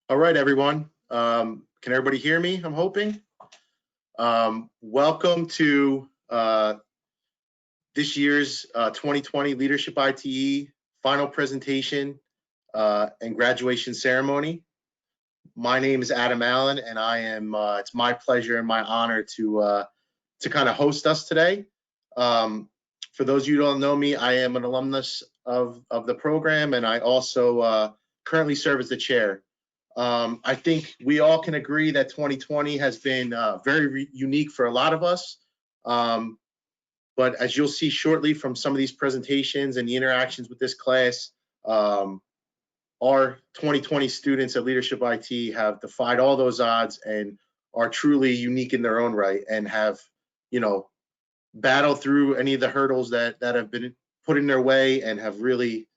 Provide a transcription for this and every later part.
All right, everyone. Can everybody hear me? I'm hoping. Welcome to this year's 2020 LeadershipITE final presentation and graduation ceremony. My name is Adam Allen, and I am. It's my pleasure and my honor to kind of host us today. For those of you who don't know me, I am an alumnus of the program, and I also currently serve as the chair. I think we all can agree that 2020 has been very unique for a lot of us. But as you'll see shortly from some of these presentations and the interactions with this class, our 2020 students at LeadershipITE have defied all those odds and are truly unique in their own right, and have, battled through any of the hurdles that have been put in their way, and have really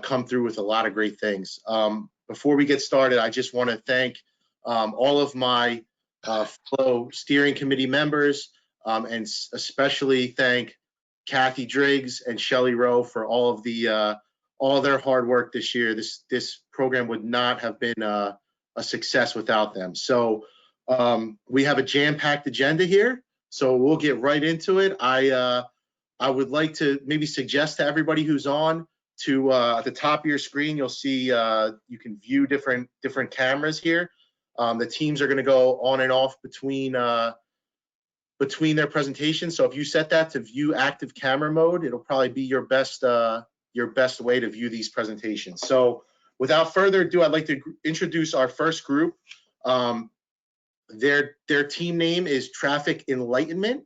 come through with a lot of great things. Before we get started, I just want to thank all of my fellow steering committee members, and especially thank Kathy Driggs and Shelley Rowe for all their hard work this year. This program would not have been a success without them. So we have a jam-packed agenda here, so we'll get right into it. I would like to maybe suggest to everybody who's on to at the top of your screen, you'll see you can view different cameras here. The teams are going to go on and off between their presentations. So if you set that to view active camera mode, it'll probably be your best way to view these presentations. So without further ado, I'd like to introduce our first group. Their team name is Traffic Enlightenment,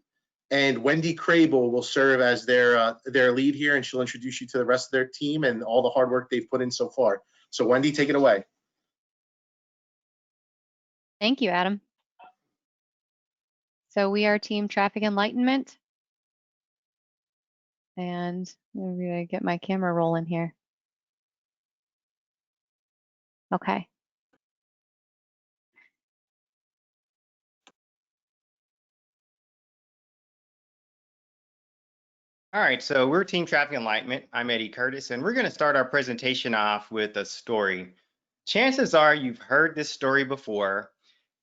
and Wendy Crable will serve as their lead here, and she'll introduce you to the rest of their team and all the hard work they've put in so far. So Wendy, take it away. Thank you, Adam. So we are Team Traffic Enlightenment, and I'm gonna get my camera rolling here. Okay. All right, so we're Team Traffic Enlightenment. I'm Eddie Curtis, and we're going to start our presentation off with a story. Chances are you've heard this story before,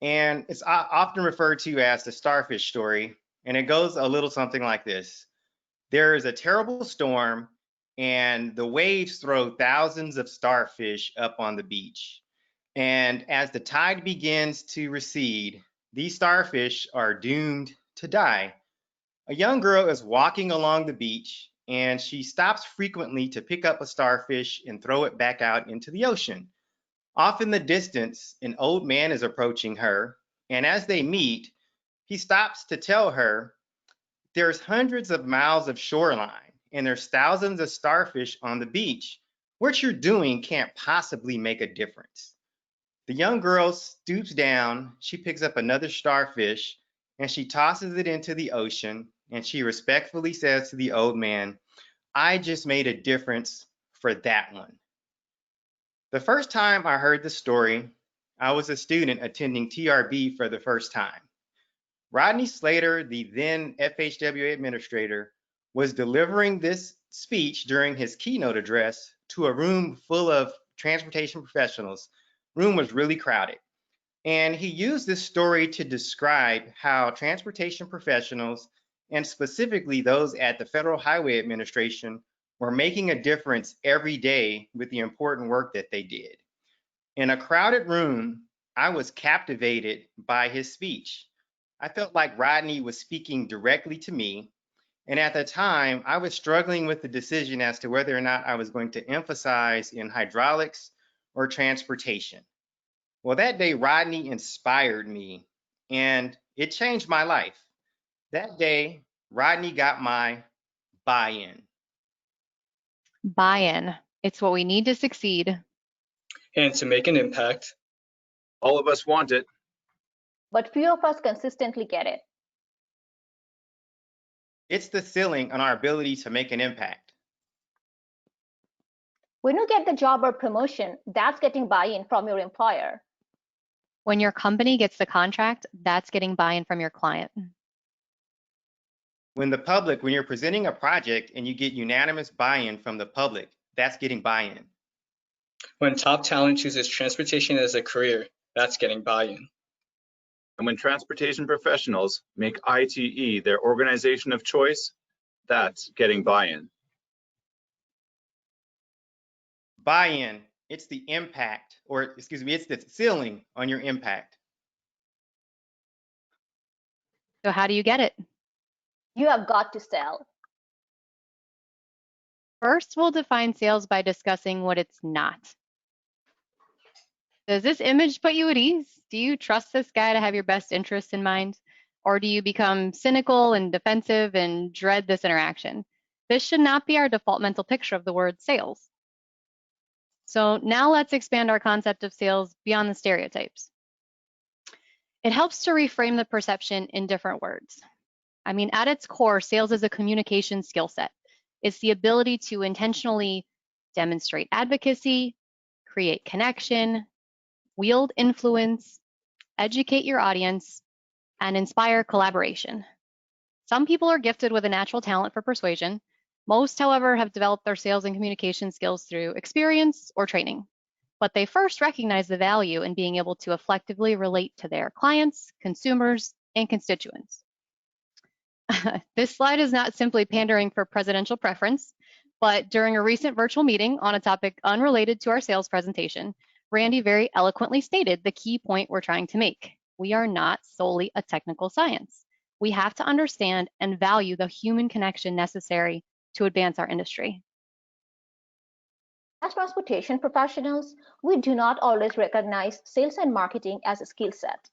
and it's often referred to as the starfish story, and it goes a little something like this. There is a terrible storm, and the waves throw thousands of starfish up on the beach. And as the tide begins to recede, these starfish are doomed to die. A young girl is walking along the beach, and she stops frequently to pick up a starfish and throw it back out into the ocean. Off in the distance, an old man is approaching her, and as they meet, he stops to tell her, "There's hundreds of miles of shoreline, and there's thousands of starfish on the beach. What you're doing can't possibly make a difference." The young girl stoops down, she picks up another starfish, and she tosses it into the ocean, and she respectfully says to the old man, "I just made a difference for that one." The first time I heard the story, I was a student attending TRB for the first time. Rodney Slater, the then FHWA administrator, was delivering this speech during his keynote address to a room full of transportation professionals. The room was really crowded. And he used this story to describe how transportation professionals, and specifically those at the Federal Highway Administration, were making a difference every day with the important work that they did. In a crowded room, I was captivated by his speech. I felt like Rodney was speaking directly to me. And at the time, I was struggling with the decision as to whether or not I was going to emphasize in hydraulics or transportation. Well, that day, Rodney inspired me, and it changed my life. That day, Rodney got my buy-in. Buy-in. It's what we need to succeed. And to make an impact. All of us want it, but few of us consistently get it. It's the ceiling on our ability to make an impact. When you get the job or promotion, that's getting buy-in from your employer. When your company gets the contract, that's getting buy-in from your client. When you're presenting a project and you get unanimous buy-in from the public, that's getting buy-in. When top talent chooses transportation as a career, that's getting buy-in. And when transportation professionals make ITE their organization of choice, that's getting buy-in. Buy-in, it's the impact, or excuse me, it's the ceiling on your impact. So how do you get it? You have got to sell. First, we'll define sales by discussing what it's not. Does this image put you at ease? Do you trust this guy to have your best interests in mind? Or do you become cynical and defensive and dread this interaction? This should not be our default mental picture of the word sales. So now let's expand our concept of sales beyond the stereotypes. It helps to reframe the perception in different words. I mean, at its core, sales is a communication skill set. It's the ability to intentionally demonstrate advocacy, create connection, wield influence, educate your audience, and inspire collaboration. Some people are gifted with a natural talent for persuasion. Most, however, have developed their sales and communication skills through experience or training. But they first recognize the value in being able to effectively relate to their clients, consumers, and constituents. This slide is not simply pandering for presidential preference, but during a recent virtual meeting on a topic unrelated to our sales presentation, Randy very eloquently stated the key point we're trying to make. We are not solely a technical science. We have to understand and value the human connection necessary to advance our industry. As transportation professionals, we do not always recognize sales and marketing as a skill set.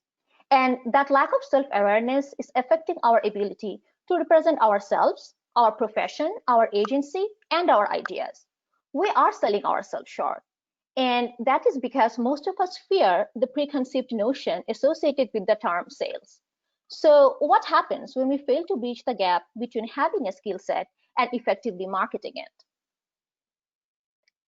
And that lack of self-awareness is affecting our ability to represent ourselves, our profession, our agency, and our ideas. We are selling ourselves short. And that is because most of us fear the preconceived notion associated with the term sales. So what happens when we fail to bridge the gap between having a skill set and effectively marketing it?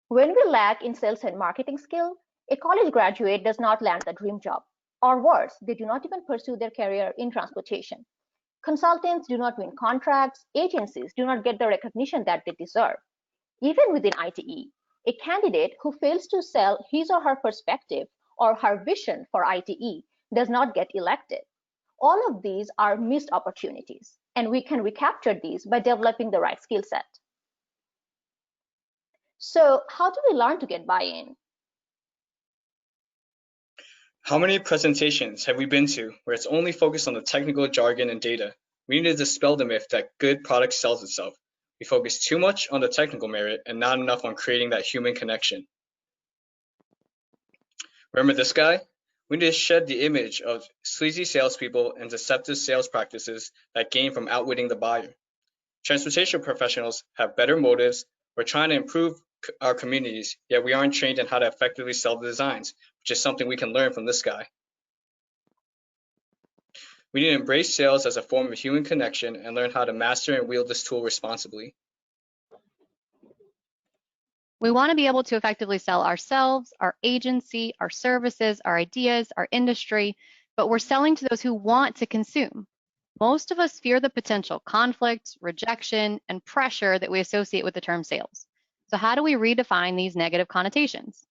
When we lack in sales and marketing skill, a college graduate does not land the dream job. Or worse, they do not even pursue their career in transportation. Consultants do not win contracts, agencies do not get the recognition that they deserve. Even within ITE, a candidate who fails to sell his or her perspective or her vision for ITE does not get elected. All of these are missed opportunities, and we can recapture these by developing the right skill set. So how do we learn to get buy-in? How many presentations have we been to where it's only focused on the technical jargon and data? We need to dispel the myth that good product sells itself. We focus too much on the technical merit and not enough on creating that human connection. Remember this guy? We need to shed the image of sleazy salespeople and deceptive sales practices that gain from outwitting the buyer. Transportation professionals have better motives. We're trying to improve our communities, yet we aren't trained in how to effectively sell the designs, which is something we can learn from this guy. We need to embrace sales as a form of human connection and learn how to master and wield this tool responsibly. We want to be able to effectively sell ourselves, our agency, our services, our ideas, our industry, but we're selling to those who want to consume. Most of us fear the potential conflict, rejection, and pressure that we associate with the term sales. So how do we redefine these negative connotations?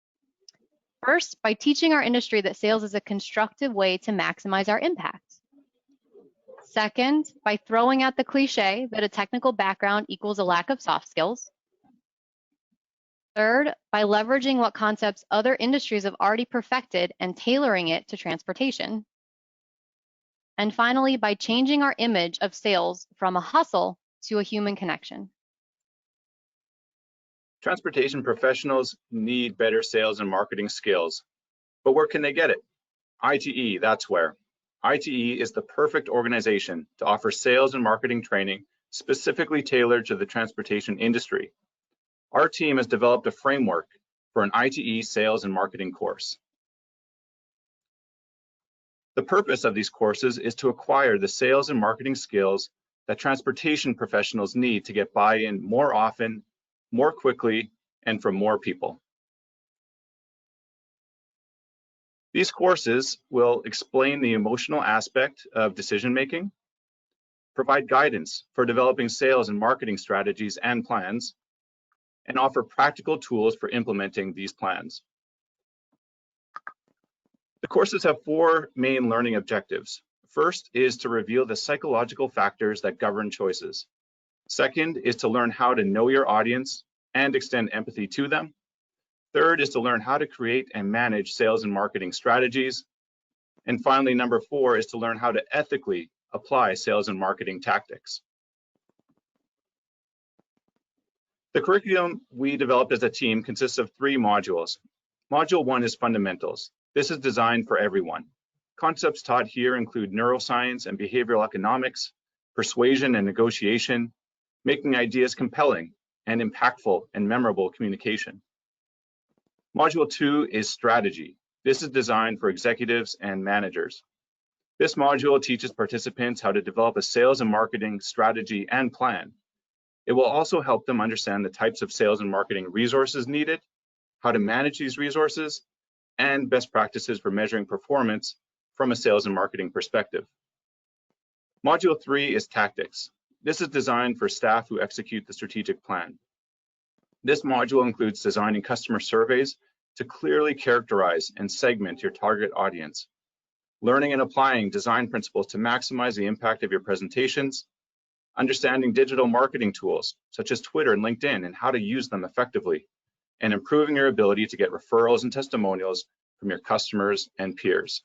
First, by teaching our industry that sales is a constructive way to maximize our impact. Second, by throwing out the cliche that a technical background equals a lack of soft skills. Third, by leveraging what concepts other industries have already perfected and tailoring it to transportation. And finally, by changing our image of sales from a hustle to a human connection. Transportation professionals need better sales and marketing skills. But where can they get it? ITE, that's where. ITE is the perfect organization to offer sales and marketing training specifically tailored to the transportation industry. Our team has developed a framework for an ITE sales and marketing course. The purpose of these courses is to acquire the sales and marketing skills that transportation professionals need to get buy-in more often, more quickly, and from more people. These courses will explain the emotional aspect of decision-making, provide guidance for developing sales and marketing strategies and plans, and offer practical tools for implementing these plans. The courses have 4 main learning objectives. First is to reveal the psychological factors that govern choices. Second is to learn how to know your audience and extend empathy to them. Third is to learn how to create and manage sales and marketing strategies. And finally, number 4 is to learn how to ethically apply sales and marketing tactics. The curriculum we developed as a team consists of 3 modules. Module 1 is fundamentals. This is designed for everyone. Concepts taught here include neuroscience and behavioral economics, persuasion and negotiation, making ideas compelling and impactful and memorable communication. Module 2 is strategy. This is designed for executives and managers. This module teaches participants how to develop a sales and marketing strategy and plan. It will also help them understand the types of sales and marketing resources needed, how to manage these resources, and best practices for measuring performance from a sales and marketing perspective. Module 3 is tactics. This is designed for staff who execute the strategic plan. This module includes designing customer surveys to clearly characterize and segment your target audience, learning and applying design principles to maximize the impact of your presentations, understanding digital marketing tools such as Twitter and LinkedIn and how to use them effectively, and improving your ability to get referrals and testimonials from your customers and peers.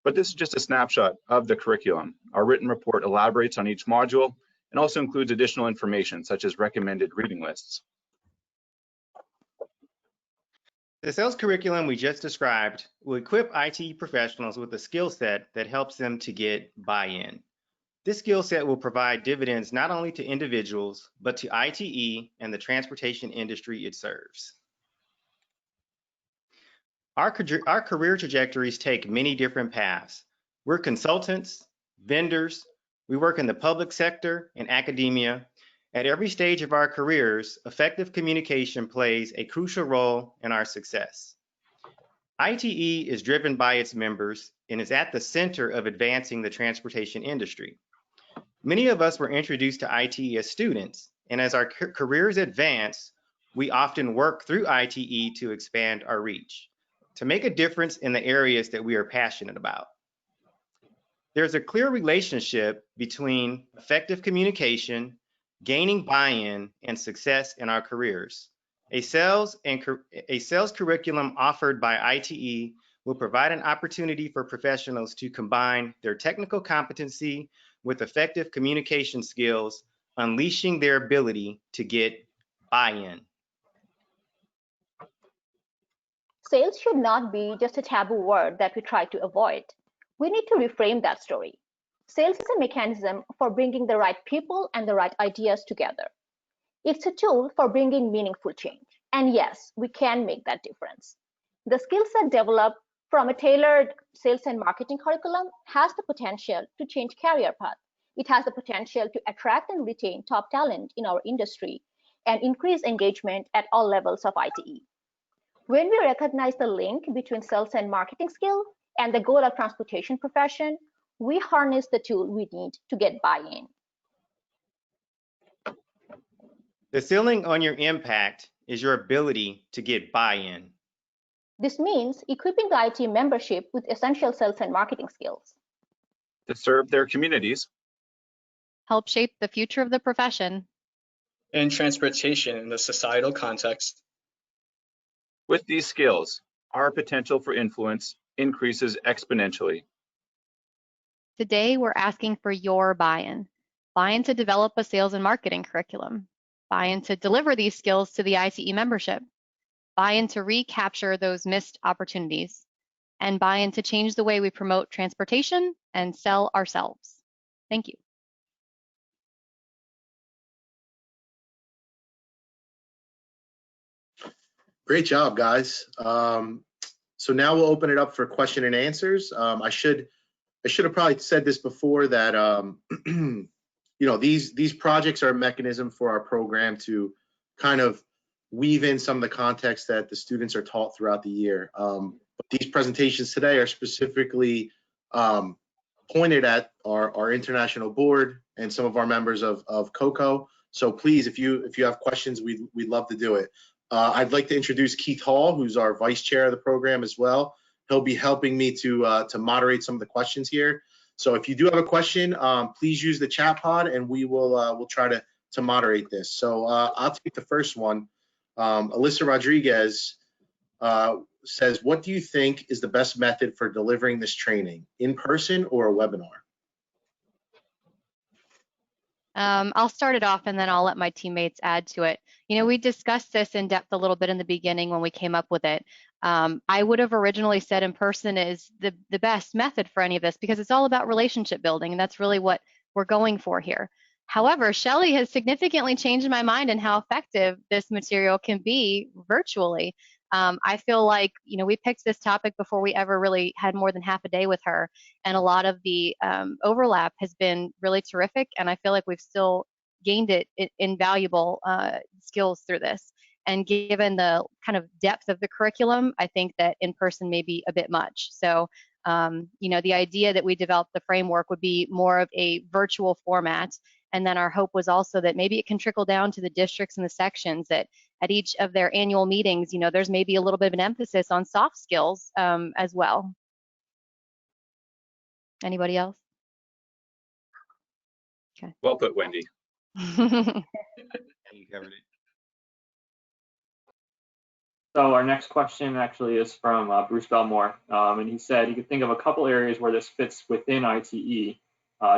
But this is just a snapshot of the curriculum. Our written report elaborates on each module and also includes additional information such as recommended reading lists. The sales curriculum we just described will equip IT professionals with a skill set that helps them to get buy-in. This skill set will provide dividends not only to individuals, but to ITE and the transportation industry it serves. Our career trajectories take many different paths. We're consultants, vendors, we work in the public sector and academia. At every stage of our careers, effective communication plays a crucial role in our success. ITE is driven by its members and is at the center of advancing the transportation industry. Many of us were introduced to ITE as students, and as our careers advance, we often work through ITE to expand our reach, to make a difference in the areas that we are passionate about. There's a clear relationship between effective communication, gaining buy-in, and success in our careers. A sales curriculum offered by ITE will provide an opportunity for professionals to combine their technical competency with effective communication skills, unleashing their ability to get buy-in. Sales should not be just a taboo word that we try to avoid. We need to reframe that story. Sales is a mechanism for bringing the right people and the right ideas together. It's a tool for bringing meaningful change. And yes, we can make that difference. The skill set developed from a tailored sales and marketing curriculum has the potential to change career path. It has the potential to attract and retain top talent in our industry and increase engagement at all levels of ITE. When we recognize the link between sales and marketing skill and the goal of transportation profession, we harness the tool we need to get buy-in. The ceiling on your impact is your ability to get buy-in. This means equipping the IT membership with essential sales and marketing skills. To serve their communities. Help shape the future of the profession. And transportation in the societal context. With these skills, our potential for influence increases exponentially. Today, we're asking for your buy-in. Buy-in to develop a sales and marketing curriculum. Buy-in to deliver these skills to the ITE membership. Buy-in to recapture those missed opportunities. And buy-in to change the way we promote transportation and sell ourselves. Thank you. Great job, guys. So now we'll open it up for question and answers. I should have probably said this before that these projects are a mechanism for our program to kind of weave in some of the context that the students are taught throughout the year. But these presentations today are specifically pointed at our international board and some of our members of COCO. So please, if you have questions, we'd love to do it. I'd like to introduce Keith Hall, who's our vice chair of the program as well. He'll be helping me to moderate some of the questions here. So if you do have a question, please use the chat pod, and we'll try to moderate this. So I'll take the first one. Alyssa Rodriguez says, what do you think is the best method for delivering this training, in person or a webinar? I'll start it off and then I'll let my teammates add to it. You know, we discussed this in depth a little bit in the beginning when we came up with it. I would have originally said in person is the best method for any of this because it's all about relationship building, and that's really what we're going for here. However, Shelley has significantly changed my mind in how effective this material can be virtually. I feel like, you know, we picked this topic before we ever really had more than half a day with her, and a lot of the overlap has been really terrific, and I feel like we've still gained invaluable skills through this. And given the kind of depth of the curriculum, I think that in person may be a bit much. So, you know, the idea that we developed the framework would be more of a virtual format. And then our hope was also that maybe it can trickle down to the districts and the sections, that at each of their annual meetings, you know, there's maybe a little bit of an emphasis on soft skills as well. Anybody else? Okay. Well put, Wendy. You covered it. So our next question actually is from Bruce Belmore, and he said he could think of a couple areas where this fits within ITE.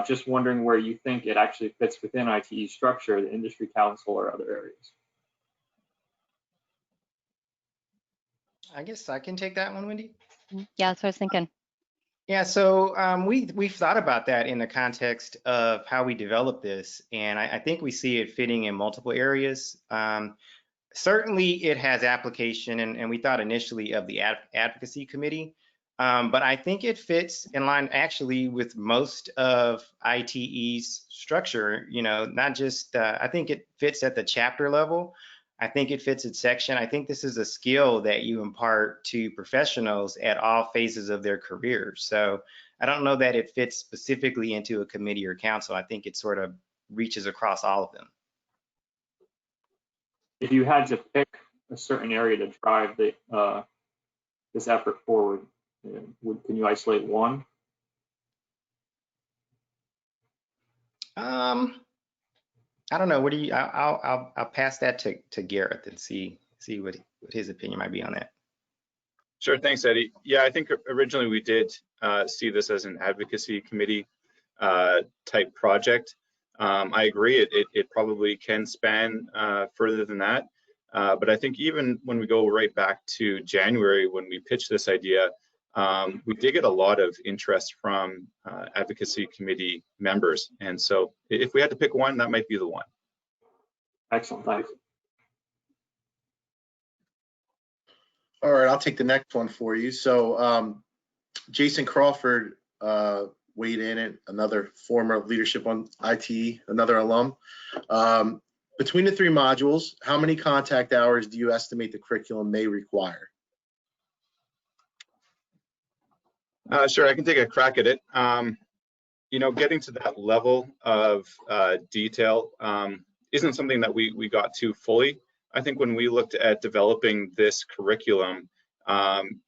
Just wondering where you think it actually fits within ITE structure, the industry council, or other areas. I guess I can take that one, Wendy. Yeah, that's what I was thinking. Yeah, so we've thought about that in the context of how we develop this, and I think we see it fitting in multiple areas. Certainly, it has application, and we thought initially of the advocacy committee, but I think it fits in line actually with most of ITE's structure. You know, not just I think it fits at the chapter level. I think it fits its section. I think this is a skill that you impart to professionals at all phases of their careers. So I don't know that it fits specifically into a committee or council. I think it sort of reaches across all of them. If you had to pick a certain area to drive this effort forward, can you isolate one? I don't know. What do you? I'll pass that to Gareth and see what his opinion might be on that. Sure, thanks, Eddie. Yeah, I think originally we did see this as an advocacy committee type project. I agree, it probably can span further than that. But I think even when we go right back to January, when we pitched this idea, we did get a lot of interest from advocacy committee members. And so if we had to pick one, that might be the one. Excellent, thanks. All right, I'll take the next one for you. So Jason Crawford weighed in, at another former leadership on ITE, another alum. Between the three modules, how many contact hours do you estimate the curriculum may require? Sure, I can take a crack at it. You know, getting to that level of detail isn't something that we got to fully. I think when we looked at developing this curriculum,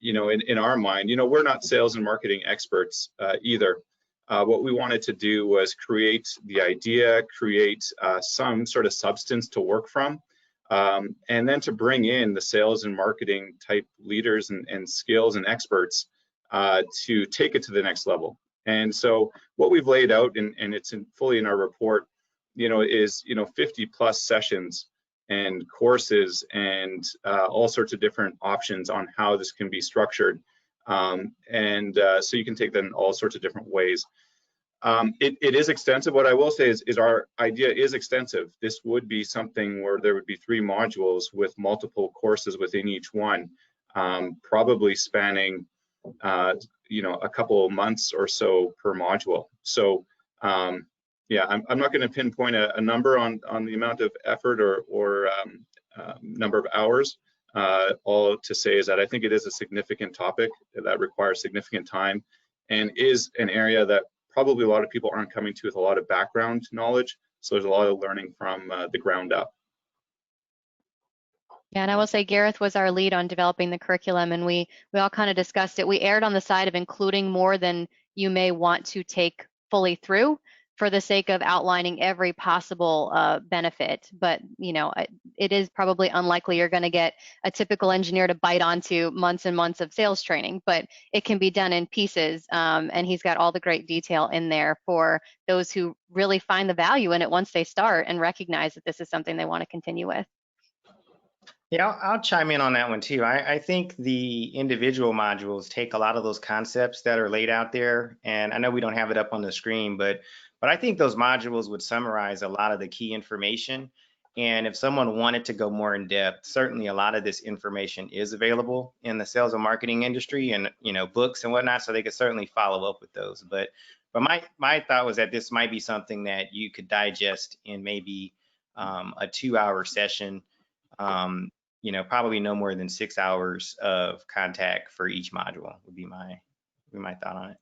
you know, in our mind, you know, we're not sales and marketing experts either. What we wanted to do was create the idea, create some sort of substance to work from, and then to bring in the sales and marketing type leaders and skills and experts to take it to the next level. And so what we've laid out, and it's fully in our report, you know, is, you know, 50+ sessions and courses and all sorts of different options on how this can be structured. So you can take that in all sorts of different ways. It is extensive. What I will say is our idea is extensive. This would be something where there would be 3 modules with multiple courses within each one, probably spanning you know, a couple of months or so per module. So yeah, I'm not going to pinpoint a number on the amount of effort or number of hours. All to say is that I think it is a significant topic that requires significant time and is an area that probably a lot of people aren't coming to with a lot of background knowledge. So there's a lot of learning from the ground up. Yeah, and I will say Gareth was our lead on developing the curriculum, and we all kind of discussed it. We erred on the side of including more than you may want to take fully through for the sake of outlining every possible benefit. But it is probably unlikely you're going to get a typical engineer to bite onto months and months of sales training, but it can be done in pieces. And he's got all the great detail in there for those who really find the value in it once they start and recognize that this is something they want to continue with. Yeah, I'll chime in on that one too. I think the individual modules take a lot of those concepts that are laid out there, and I know we don't have it up on the screen, but I think those modules would summarize a lot of the key information. And if someone wanted to go more in depth, certainly a lot of this information is available in the sales and marketing industry, and books and whatnot, so they could certainly follow up with those. But my thought was that this might be something that you could digest in maybe a 2-hour session. Probably no more than 6 hours of contact for each module would be my thought on it.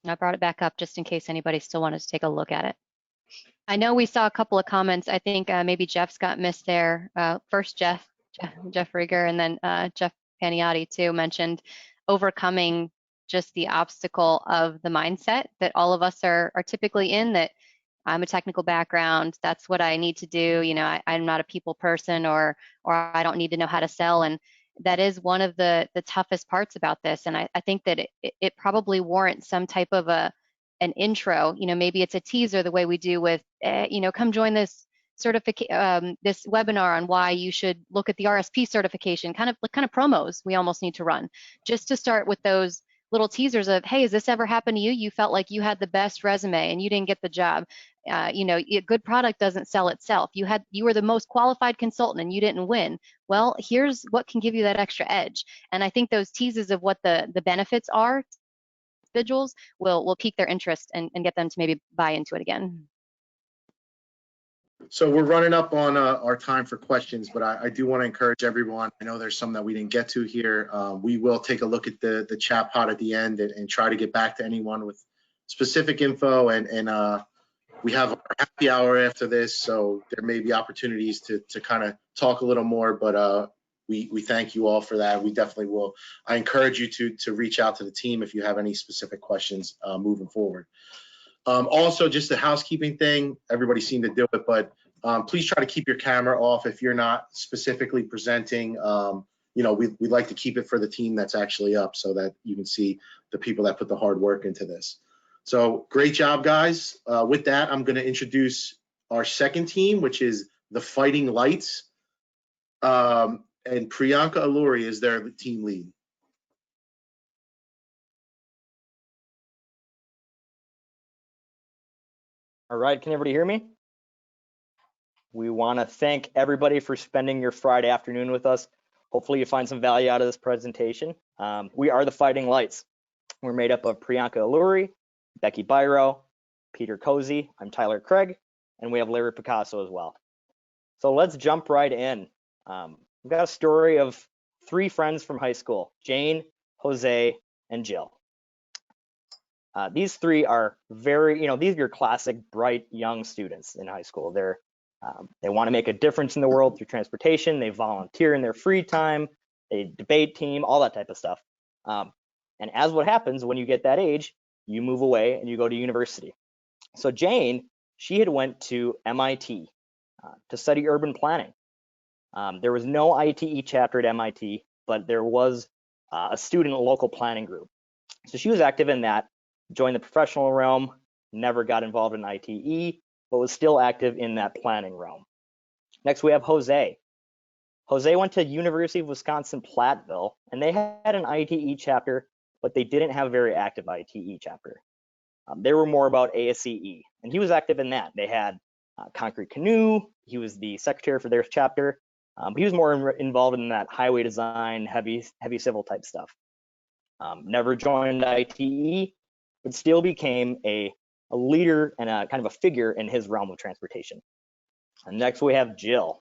I brought it back up just in case anybody still wanted to take a look at it. I know we saw a couple of comments. I think maybe Jeff's got missed there. First Jeff Rieger, and then Jeff Paniotti too mentioned overcoming just the obstacle of the mindset that all of us are typically in, that I'm a technical background, that's what I need to do. I'm not a people person, or I don't need to know how to sell. And that is one of the toughest parts about this. And I think that it probably warrants some type of an intro. Maybe it's a teaser, the way we do with, come join this this webinar on why you should look at the RSP certification, kind of promos we almost need to run, just to start with those little teasers of, hey, has this ever happened to you? You felt like you had the best resume and you didn't get the job. A good product doesn't sell itself. You were the most qualified consultant and you didn't win. Well, here's what can give you that extra edge. And I think those teases of what the benefits are, individuals will pique their interest and get them to maybe buy into it again. So we're running up on our time for questions, but I do want to encourage everyone. I know there's some that we didn't get to here. We will take a look at the chat pod at the end and try to get back to anyone with specific info. And we have our happy hour after this, so there may be opportunities to kind of talk a little more. But we thank you all for that. We definitely will. I encourage you to reach out to the team if you have any specific questions moving forward. Also, just a housekeeping thing, everybody seemed to do it, but please try to keep your camera off if you're not specifically presenting. We'd like to keep it for the team that's actually up so that you can see the people that put the hard work into this. So great job, guys. With that, I'm going to introduce our second team, which is the Fighting Lights. And Priyanka Alluri is their team lead. All right, can everybody hear me? We want to thank everybody for spending your Friday afternoon with us. Hopefully you find some value out of this presentation. We are the Fighting Lights. We're made up of Priyanka Alluri, Becky Byro, Peter Cozy, I'm Tyler Craig, and we have Larry Picasso as well. So let's jump right in. We've got a story of 3 friends from high school, Jane, Jose, and Jill. These 3 are very, these are your classic bright young students in high school. They want to make a difference in the world through transportation. They volunteer in their free time. They debate team, all that type of stuff. And as what happens when you get that age, you move away and you go to university. So Jane, she had went to MIT to study urban planning. There was no ITE chapter at MIT, but there was a student local planning group. So she was active in that, joined the professional realm, never got involved in ITE, but was still active in that planning realm. Next, we have Jose. Jose went to University of Wisconsin-Platteville, and they had an ITE chapter, but they didn't have a very active ITE chapter. They were more about ASCE, and he was active in that. They had Concrete Canoe. He was the secretary for their chapter. But he was more involved in that highway design, heavy civil type stuff. Never joined ITE, but still became a leader and a kind of a figure in his realm of transportation. And next we have Jill.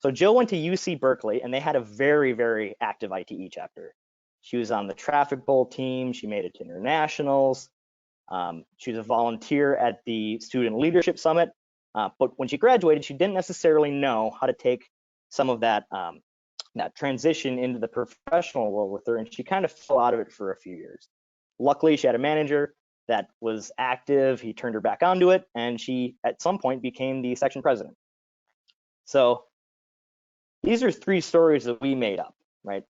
So Jill went to UC Berkeley, and they had a very, very active ITE chapter. She was on the traffic bowl team. She made it to internationals. She was a volunteer at the Student Leadership Summit, but when she graduated, she didn't necessarily know how to take some of that that transition into the professional world with her, and she kind of fell out of it for a few years. Luckily, she had a manager that was active. He turned her back onto it, and she at some point became the section president. So these are 3 stories that we made up, right?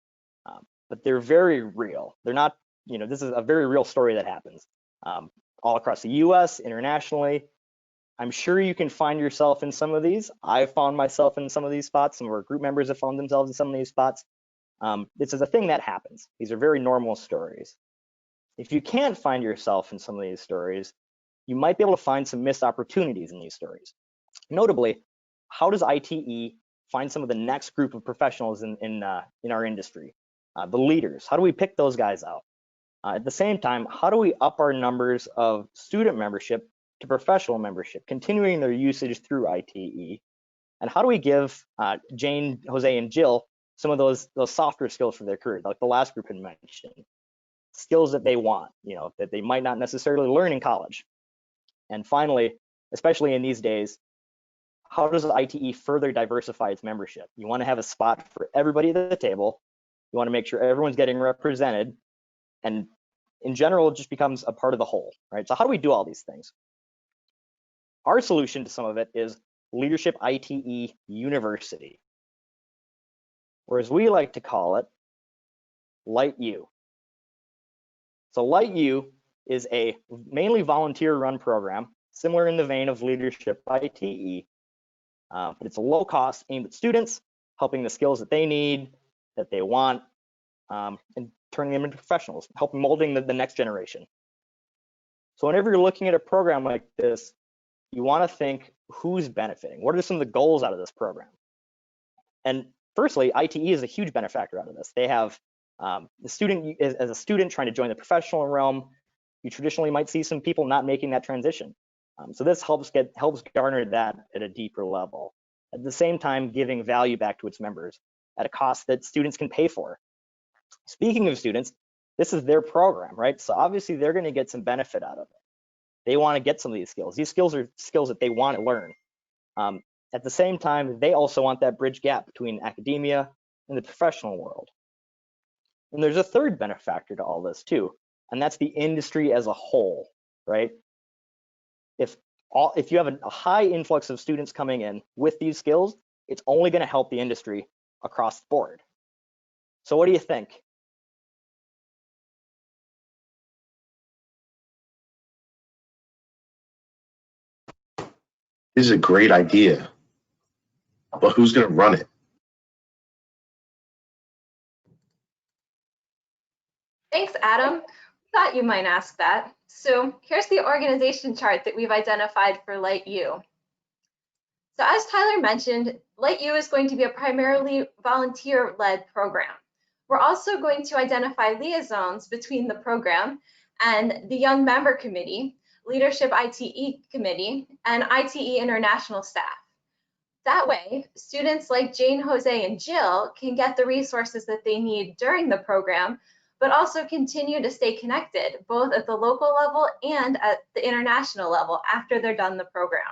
But they're very real. They're not, you know, this is a very real story that happens all across the US, internationally. I'm sure you can find yourself in some of these. I've found myself in some of these spots. Some of our group members have found themselves in some of these spots. This is a thing that happens. These are very normal stories. If you can't find yourself in some of these stories, you might be able to find some missed opportunities in these stories. Notably, how does ITE find some of the next group of professionals in our industry? The leaders, how do we pick those guys out? At the same time, how do we up our numbers of student membership to professional membership, continuing their usage through ITE? And how do we give Jane, Jose, and Jill some of those softer skills for their career, like the last group had mentioned, skills that they want, you know, that they might not necessarily learn in college? And finally, especially in these days, how does ITE further diversify its membership? You want to have a spot for everybody at the table. You want to make sure everyone's getting represented, and in general, it just becomes a part of the whole, right? So how do we do all these things? Our solution to some of it is Leadership ITE University, or as we like to call it, Light U. So Light U is a mainly volunteer-run program, similar in the vein of Leadership ITE, but it's a low cost aimed at students, helping the skills that they need, that they want, and turning them into professionals, helping molding the next generation. So whenever you're looking at a program like this, you want to think who's benefiting. What are some of the goals out of this program? And firstly, ITE is a huge benefactor out of this. They have the student, as a student trying to join the professional realm, you traditionally might see some people not making that transition. So this helps garner that at a deeper level. At the same time, giving value back to its members at a cost that students can pay for. Speaking of students, this is their program, right? So obviously they're going to get some benefit out of it. They want to get some of these skills. These skills are skills that they want to learn. At the same time, they also want that bridge gap between academia and the professional world. And there's a third benefactor to all this too, and that's the industry as a whole, right? If you have a high influx of students coming in with these skills, it's only going to help the industry across the board. So what do you think? This is a great idea, but who's going to run it? Thanks, Adam. Thought you might ask that. So here's the organization chart that we've identified for Light U. So as Tyler mentioned, Light U is going to be a primarily volunteer-led program. We're also going to identify liaisons between the program and the Young Member Committee, Leadership ITE Committee, and ITE International staff. That way, students like Jane, Jose, and Jill can get the resources that they need during the program, but also continue to stay connected, both at the local level and at the international level after they're done the program.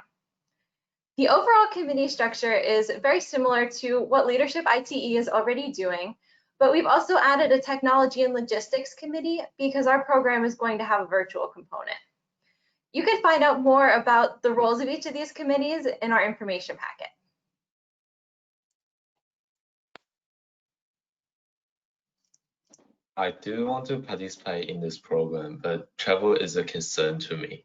The overall committee structure is very similar to what Leadership ITE is already doing, but we've also added a technology and logistics committee because our program is going to have a virtual component. You can find out more about the roles of each of these committees in our information packet. I do want to participate in this program, but travel is a concern to me.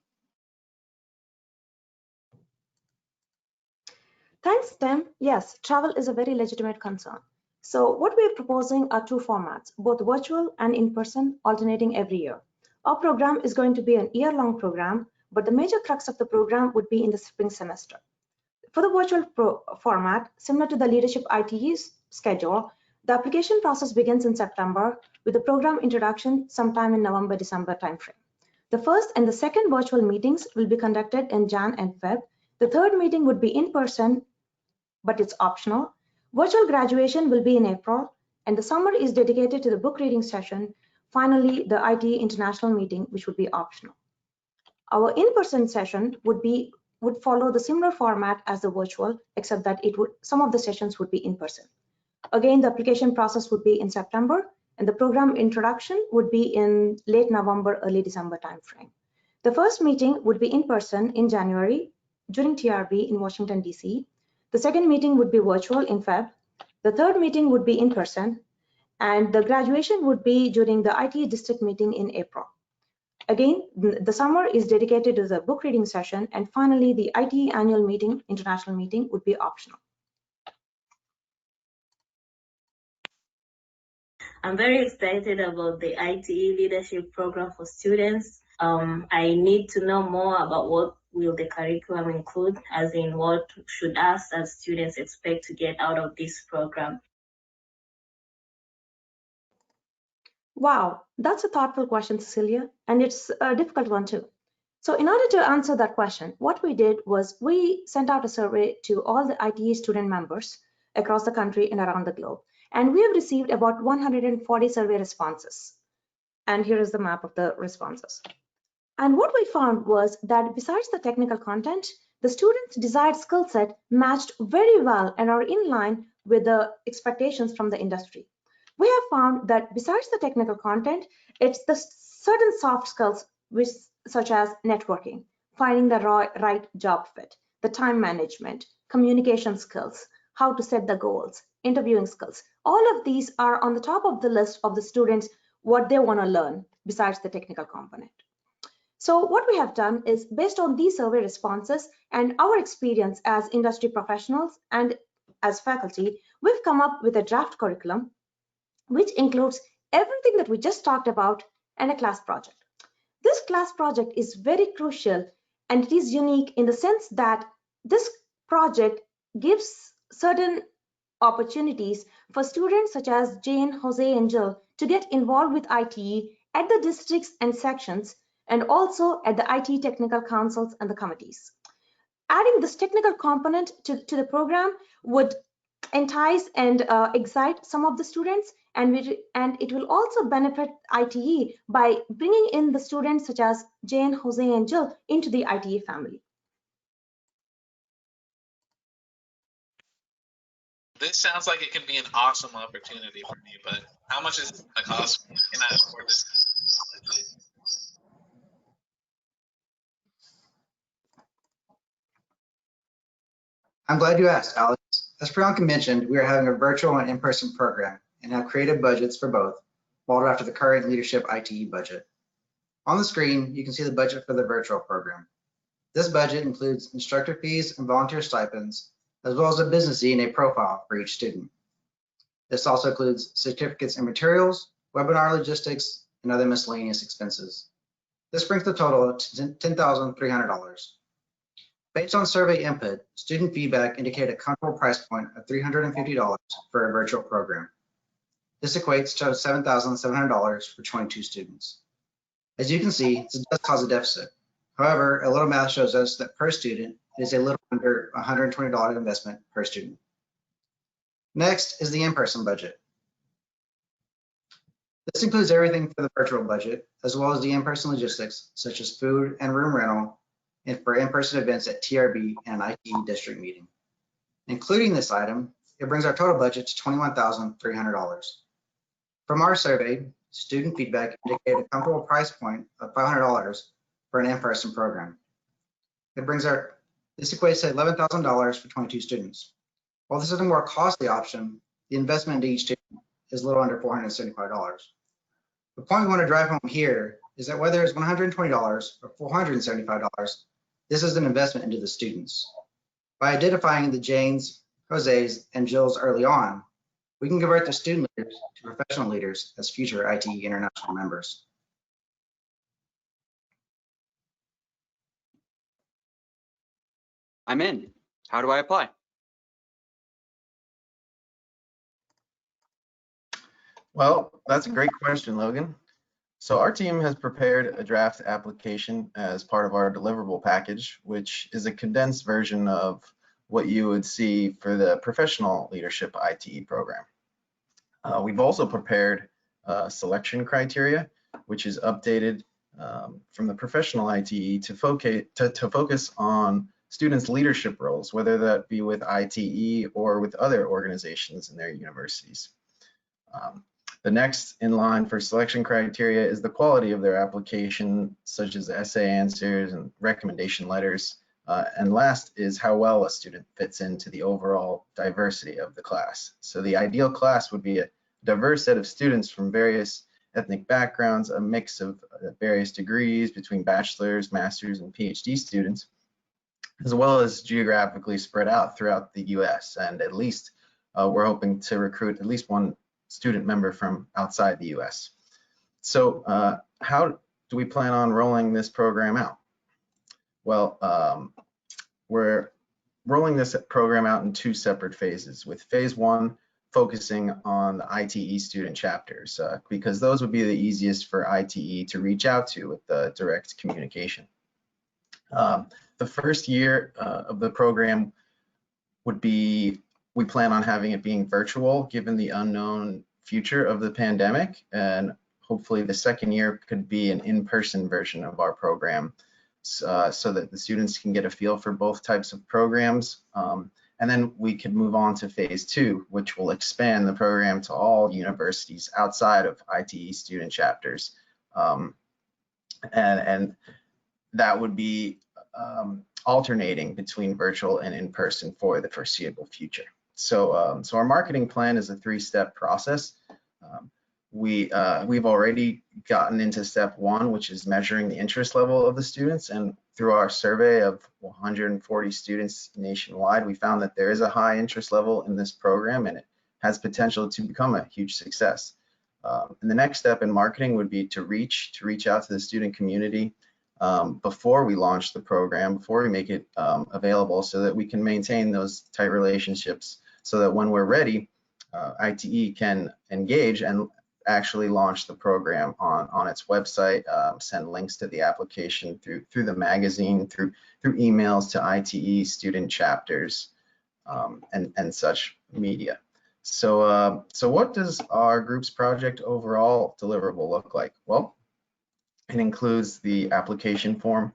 Thanks, Tim. Yes, travel is a very legitimate concern. So what we're proposing are 2 formats, both virtual and in-person, alternating every year. Our program is going to be an year-long program, but the major crux of the program would be in the spring semester. For the virtual format, similar to the Leadership ITE's schedule, the application process begins in September with the program introduction sometime in November-December timeframe. The first and the second virtual meetings will be conducted in Jan and Feb. The third meeting would be in person, but it's optional. Virtual graduation will be in April, and the summer is dedicated to the book reading session. Finally, the ITE International meeting, which would be optional. Our in-person session would follow the similar format as the virtual, except that some of the sessions would be in person. Again, the application process would be in September, and the program introduction would be in late November, early December timeframe. The first meeting would be in person in January during TRB in Washington, DC. The second meeting would be virtual in Feb. The third meeting would be in person, and the graduation would be during the ITE district meeting in April. Again, the summer is dedicated to the book reading session, and finally, the ITE annual meeting, international meeting, would be optional. I'm very excited about the ITE leadership program for students. I need to know more about what will the curriculum include, as in what should us as students expect to get out of this program? Wow, that's a thoughtful question, Cecilia, and it's a difficult one too. So in order to answer that question, what we did was we sent out a survey to all the ITE student members across the country and around the globe. And we have received about 140 survey responses. And here is the map of the responses. And what we found was that besides the technical content, the students' desired skill set matched very well and are in line with the expectations from the industry. We have found that besides the technical content, it's the certain soft skills, such as networking, finding the right job fit, the time management, communication skills, how to set the goals, interviewing skills. All of these are on the top of the list of the students, what they want to learn besides the technical component. So what we have done is, based on these survey responses and our experience as industry professionals and as faculty, we've come up with a draft curriculum which includes everything that we just talked about and a class project. This class project is very crucial, and it is unique in the sense that this project gives certain opportunities for students such as Jane, Jose, and Jill to get involved with ITE at the districts and sections, and also at the IT technical councils and the committees. Adding this technical component to the program would entice and excite some of the students, and it will also benefit ITE by bringing in the students such as Jane, Jose, and Jill into the ITE family. This sounds like it can be an awesome opportunity for me, but how much is it going to cost me? Can I afford this? I'm glad you asked, Alex. As Priyanka mentioned, we are having a virtual and in-person program and have created budgets for both, modeled after the current Leadership ITE budget. On the screen, you can see the budget for the virtual program. This budget includes instructor fees and volunteer stipends, as well as a business DNA profile for each student. This also includes certificates and materials, webinar logistics, and other miscellaneous expenses. This brings the total to $10,300. Based on survey input, student feedback indicated a comfortable price point of $350 for a virtual program. This equates to $7,700 for 22 students. As you can see, this does cause a deficit. However, a little math shows us that per student, it is a little under $120 investment per student. Next is the in-person budget. This includes everything for the virtual budget, as well as the in-person logistics, such as food and room rental, and for in-person events at TRB and ITE district meeting. Including this item, it brings our total budget to $21,300. From our survey, student feedback indicated a comfortable price point of $500 for an in-person program. This equates to $11,000 for 22 students. While this is a more costly option, the investment into each student is a little under $475. The point we want to drive home here is that whether it's $120 or $475, this is an investment into the students. By identifying the Janes, Jose's, and Jill's early on, we can convert the student leaders to professional leaders as future ITE international members. I'm in. How do I apply? Well, that's a great question, Logan. So our team has prepared a draft application as part of our deliverable package, which is a condensed version of what you would see for the professional leadership ITE program. We've also prepared selection criteria, which is updated from the professional ITE to focus on students' leadership roles, whether that be with ITE or with other organizations in their universities. The next in line for selection criteria is the quality of their application, such as essay answers and recommendation letters. And last is how well a student fits into the overall diversity of the class. So the ideal class would be a diverse set of students from various ethnic backgrounds, a mix of various degrees between bachelor's, master's, and PhD students, as well as geographically spread out throughout the US. And at least we're hoping to recruit at least one student member from outside the US. So how do we plan on rolling this program out? Well, we're rolling this program out in 2 separate phases, with phase 1 focusing on the ITE student chapters, because those would be the easiest for ITE to reach out to with the direct communication. The first year of the program would be, we plan on having it being virtual given the unknown future of the pandemic, and hopefully the second year could be an in-person version of our program, so that the students can get a feel for both types of programs. And then we can move on to phase 2, which will expand the program to all universities outside of ITE student chapters. And that would be alternating between virtual and in-person for the foreseeable future. So, so our marketing plan is a 3-step process. We've already gotten into step 1, which is measuring the interest level of the students. And through our survey of 140 students nationwide, we found that there is a high interest level in this program, and it has potential to become a huge success. And the next step in marketing would be to reach out to the student community before we launch the program, before we make it available, so that we can maintain those tight relationships, so that when we're ready, ITE can engage and actually launch the program on its website, send links to the application through the magazine, through emails to ITE student chapters, and such media. So, so what does our group's project overall deliverable look like? Well, it includes the application form,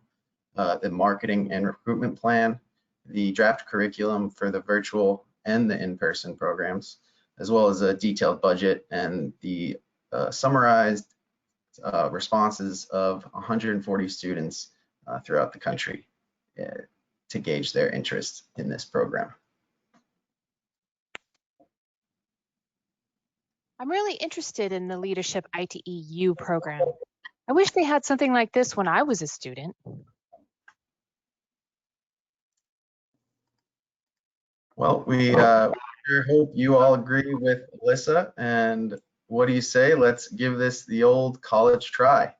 the marketing and recruitment plan, the draft curriculum for the virtual and the in-person programs, as well as a detailed budget and the summarized responses of 140 students throughout the country to gauge their interest in this program. I'm really interested in the Leadership ITE program. I wish they had something like this when I was a student. Well, we sure hope you all agree with Alyssa, and what do you say? Let's give this the old college try.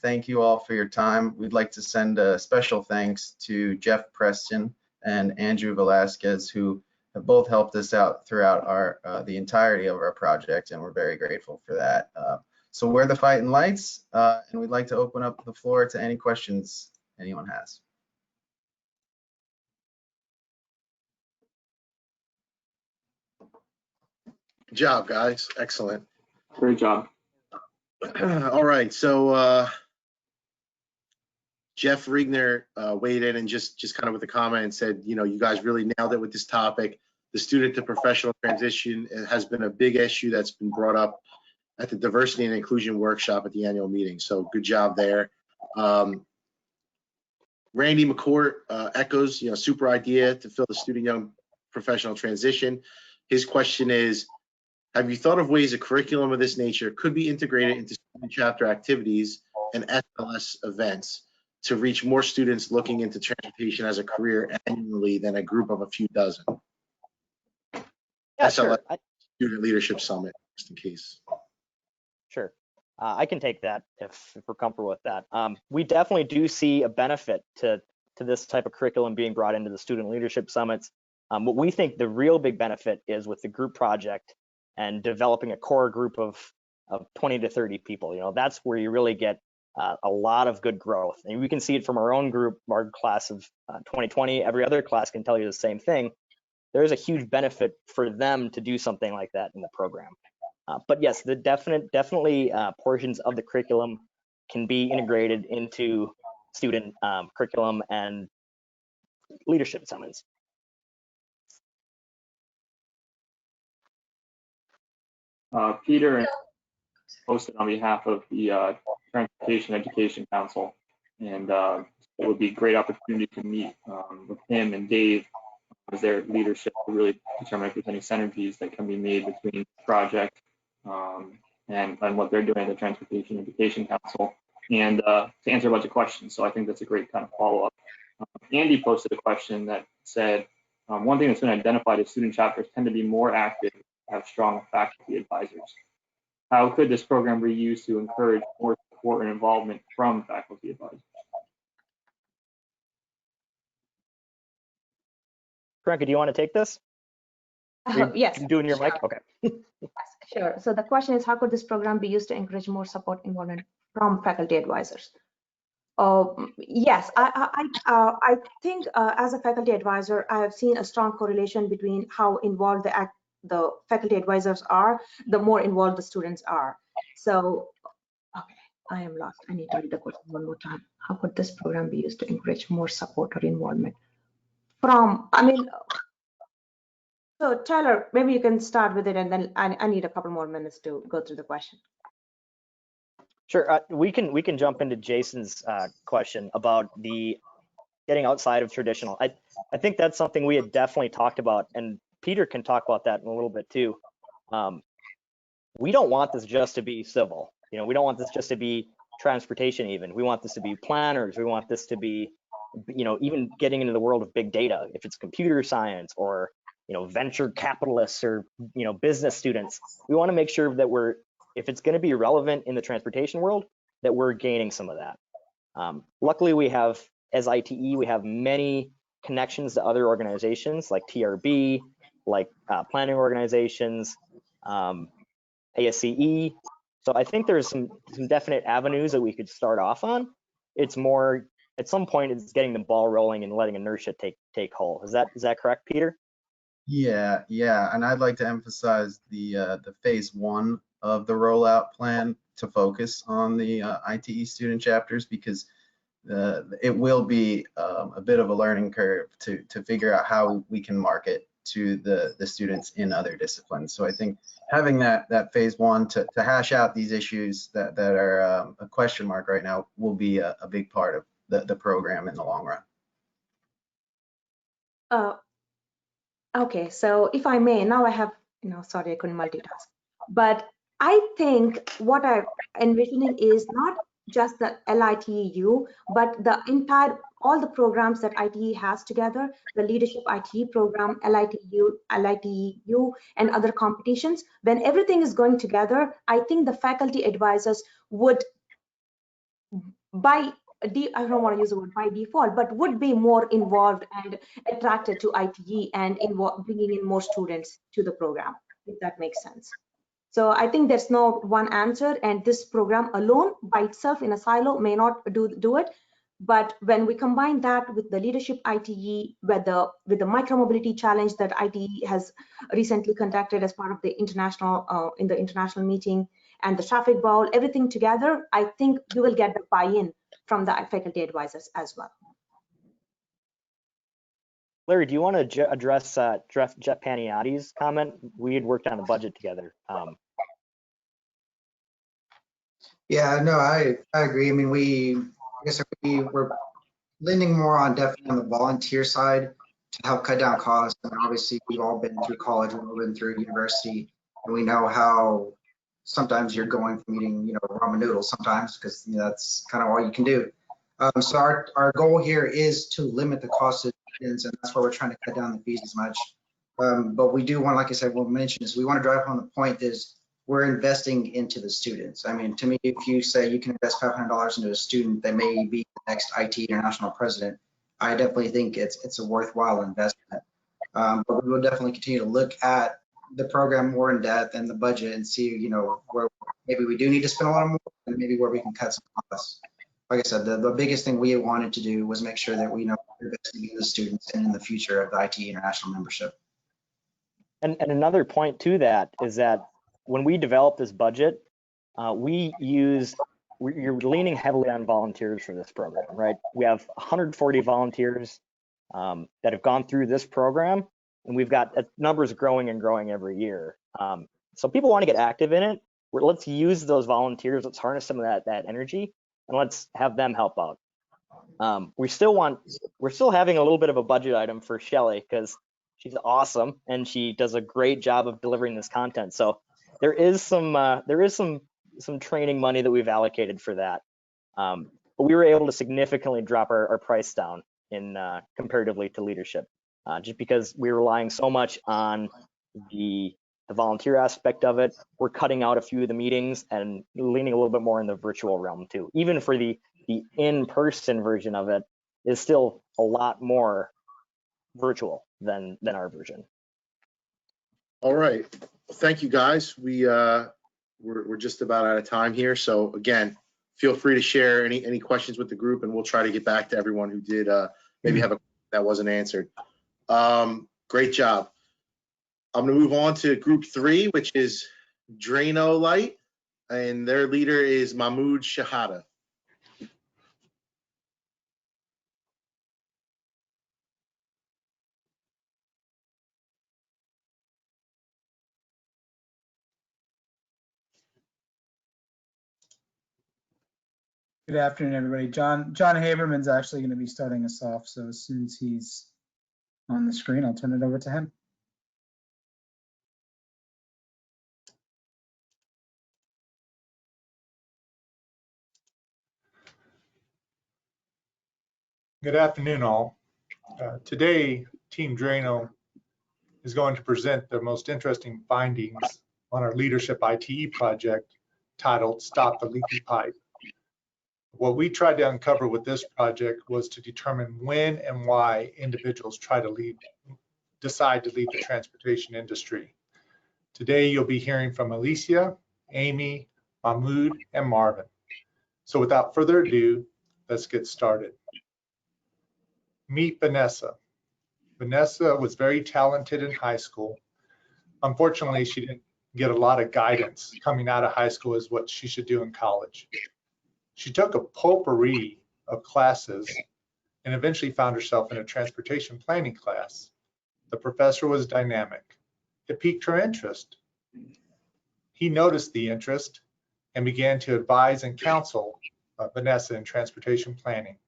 Thank you all for your time. We'd like to send a special thanks to Jeff Preston and Andrew Velasquez, who have both helped us out throughout the entirety of our project, and we're very grateful for that. So we're the Fighting Lights, and we'd like to open up the floor to any questions anyone has. Good job, guys. Excellent. Great job. All right, so Jeff Regner weighed in and just kind of with a comment and said, you know, you guys really nailed it with this topic. The student to professional transition has been a big issue that's been brought up at the diversity and inclusion workshop at the annual meeting. So good job there. Randy McCourt echoes, you know, super idea to fill the student young professional transition. His question is, have you thought of ways a curriculum of this nature could be integrated into student chapter activities and SLS events to reach more students looking into transportation as a career annually than a group of a few dozen? Yeah, SLS, sure. Student Leadership Summit, just in case. Sure. I can take that if we're comfortable with that. We definitely do see a benefit to this type of curriculum being brought into the Student Leadership Summits. What we think the real big benefit is with the group project and developing a core group of 20 to 30 people. You know, that's where you really get a lot of good growth. And we can see it from our own group, our class of 2020. Every other class can tell you the same thing. There's a huge benefit for them to do something like that in the program. But yes, the definitely portions of the curriculum can be integrated into student curriculum and leadership assignments. Peter posted on behalf of the Transportation Education Council, and it would be a great opportunity to meet with him and Dave as their leadership to really determine if there's any synergies that can be made between the project and what they're doing at the Transportation Education Council, and to answer a bunch of questions. So I think that's a great kind of follow-up. Andy posted a question that said, one thing that's been identified is student chapters tend to be more active, have strong faculty advisors. How could this program be used to encourage more support and involvement from faculty advisors? Priyanka, do you want to take this? Yes. Doing your mic? Sure. Okay. Yes, sure. So the question is, how could this program be used to encourage more support involvement from faculty advisors? Yes, I think as a faculty advisor, I have seen a strong correlation between how involved the faculty advisors are, the more involved the students are. So, okay, I am lost. I need to read the question one more time. How could this program be used to encourage more support or involvement from, so Tyler, maybe you can start with it, and then I need a couple more minutes to go through the question. Sure, we can jump into Jason's question about the getting outside of traditional. I think that's something we had definitely talked about, and Peter can talk about that in a little bit too. We don't want this just to be civil. We don't want this just to be transportation even. We want this to be planners. We want this to be, even getting into the world of big data, if it's computer science or, venture capitalists or, business students. We want to make sure that if it's going to be relevant in the transportation world, that we're gaining some of that. Luckily, we have, as ITE, we have many connections to other organizations like TRB, like planning organizations, ASCE. So I think there's some definite avenues that we could start off on. It's more, at some point, it's getting the ball rolling and letting inertia take hold. Is that correct, Peter? Yeah, and I'd like to emphasize the phase 1 of the rollout plan to focus on the ITE student chapters, because it will be a bit of a learning curve to figure out how we can market to the students in other disciplines. So I think having that phase 1 to hash out these issues that are a question mark right now will be a big part of the program in the long run. Okay, so if I may, now I have, sorry, I couldn't multitask. But I think what I'm envisioning is not just the LITEU, but all the programs that ITE has together, the Leadership ITE program, LITEU, and other competitions. When everything is going together, I think the faculty advisors would, I don't want to use the word by default, but would be more involved and attracted to ITE and bringing in more students to the program, if that makes sense. So I think there's no one answer, and this program alone by itself in a silo may not do it. But when we combine that with the Leadership ITE, with the micromobility challenge that ITE has recently conducted as part of the international meeting, and the traffic bowl, everything together, I think you will get the buy-in from the faculty advisors as well. Larry, do you want to address Jeff Paniotti's comment? We had worked on the budget together. Yeah, no, I agree. I mean, I guess we were leaning more on definitely on the volunteer side to help cut down costs. And obviously, we've all been through college, we've all been through university, and we know how sometimes you're going from eating, ramen noodles sometimes, because that's kind of all you can do. So our goal here is to limit the cost of students, and that's why we're trying to cut down the fees as much. But we do want, like I said, we'll mention is we want to drive home the point is we're investing into the students. I mean, to me, if you say you can invest $500 into a student that may be the next IT international president, I definitely think it's a worthwhile investment. But we will definitely continue to look at the program more in depth and the budget and see, where maybe we do need to spend a lot more and maybe where we can cut some costs. Like I said, the biggest thing we wanted to do was make sure that we know we're investing in the students and in the future of the IT international membership. And another point to that is that when we developed this budget, we used you're leaning heavily on volunteers for this program, right? We have 140 volunteers that have gone through this program, and we've got numbers growing and growing every year. So people want to get active in it. Let's use those volunteers. Let's harness some of that energy, and let's have them help out. We're still having a little bit of a budget item for Shelly because she's awesome and she does a great job of delivering this content. So there is some training money that we've allocated for that. But we were able to significantly drop our price down in comparatively to leadership, just because we're relying so much on the volunteer aspect of it. We're cutting out a few of the meetings and leaning a little bit more in the virtual realm too. Even for the in-person version of it is still a lot more virtual than our version. All right, thank you guys. We're just about out of time here. So again, feel free to share any questions with the group, and we'll try to get back to everyone who did maybe have a that wasn't answered. Great job. I'm going to move on to group 3, which is Drano Light, and their leader is Mahmoud Shahada. Good afternoon, everybody. John Haberman's actually going to be starting us off, so as soon as he's on the screen, I'll turn it over to him. Good afternoon, all. Today, Team Drano is going to present the most interesting findings on our LeadershipITE project titled Stop the Leaky Pipe. What we tried to uncover with this project was to determine when and why individuals decide to leave the transportation industry. Today, you'll be hearing from Alicia, Amy, Mahmoud, and Marvin. So without further ado, let's get started. Meet Vanessa. Vanessa was very talented in high school. Unfortunately, she didn't get a lot of guidance coming out of high school as what she should do in college. She took a potpourri of classes and eventually found herself in a transportation planning class. The professor was dynamic. It piqued her interest. He noticed the interest and began to advise and counsel Vanessa in transportation planning.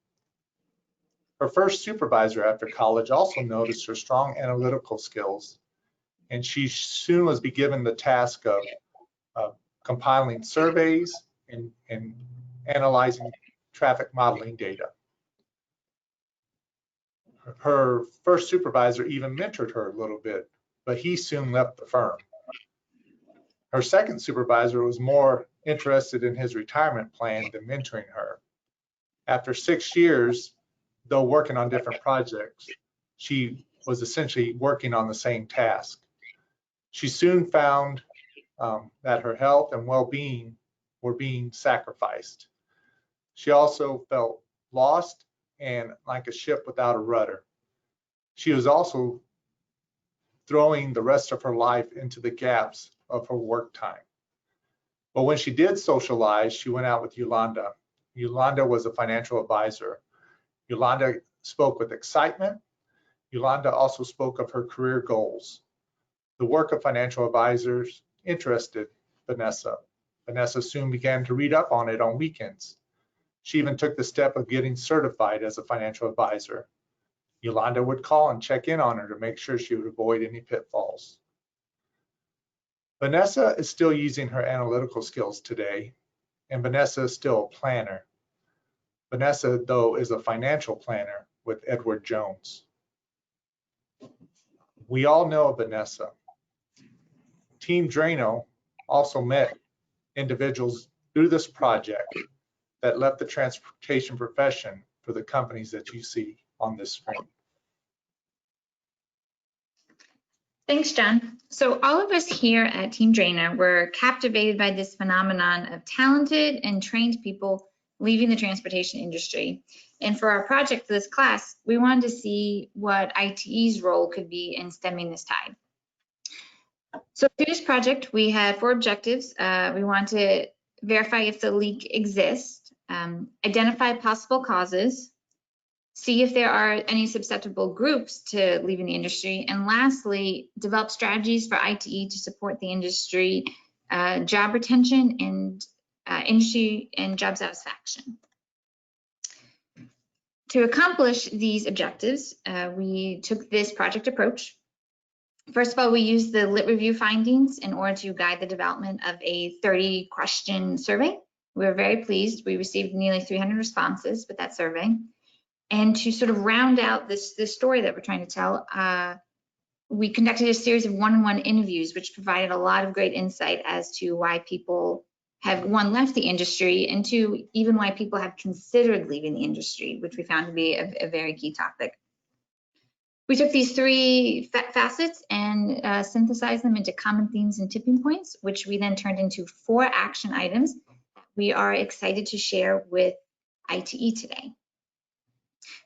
Her first supervisor after college also noticed her strong analytical skills, and she soon was given the task of compiling surveys and analyzing traffic modeling data. Her first supervisor even mentored her a little bit, but he soon left the firm. Her second supervisor was more interested in his retirement plan than mentoring her. After 6 years, though working on different projects, she was essentially working on the same task. She soon found that her health and well-being were being sacrificed. She also felt lost and like a ship without a rudder. She was also throwing the rest of her life into the gaps of her work time. But when she did socialize, she went out with Yolanda. Yolanda was a financial advisor. Yolanda spoke with excitement. Yolanda also spoke of her career goals. The work of financial advisors interested Vanessa. Vanessa soon began to read up on it on weekends. She even took the step of getting certified as a financial advisor. Yolanda would call and check in on her to make sure she would avoid any pitfalls. Vanessa is still using her analytical skills today, and Vanessa is still a planner. Vanessa, though, is a financial planner with Edward Jones. We all know Vanessa. Team Drano also met individuals through this project that left the transportation profession for the companies that you see on this screen. Thanks, John. So all of us here at Team Drano were captivated by this phenomenon of talented and trained people leaving the transportation industry. And for our project for this class, we wanted to see what ITE's role could be in stemming this tide. So for this project, we had 4 objectives. We want to verify if the leak exists, identify possible causes, see if there are any susceptible groups to leaving the industry, and lastly, develop strategies for ITE to support the industry, job retention, and industry and job satisfaction. To accomplish these objectives, we took this project approach. First of all, we used the lit review findings in order to guide the development of a 30-question survey. We were very pleased. We received nearly 300 responses with that survey. And to sort of round out this story that we're trying to tell, we conducted a series of one-on-one interviews, which provided a lot of great insight as to why people have, one, left the industry, and two, even why people have considered leaving the industry, which we found to be a very key topic. We took these three facets and synthesized them into common themes and tipping points, which we then turned into 4 action items we are excited to share with ITE today.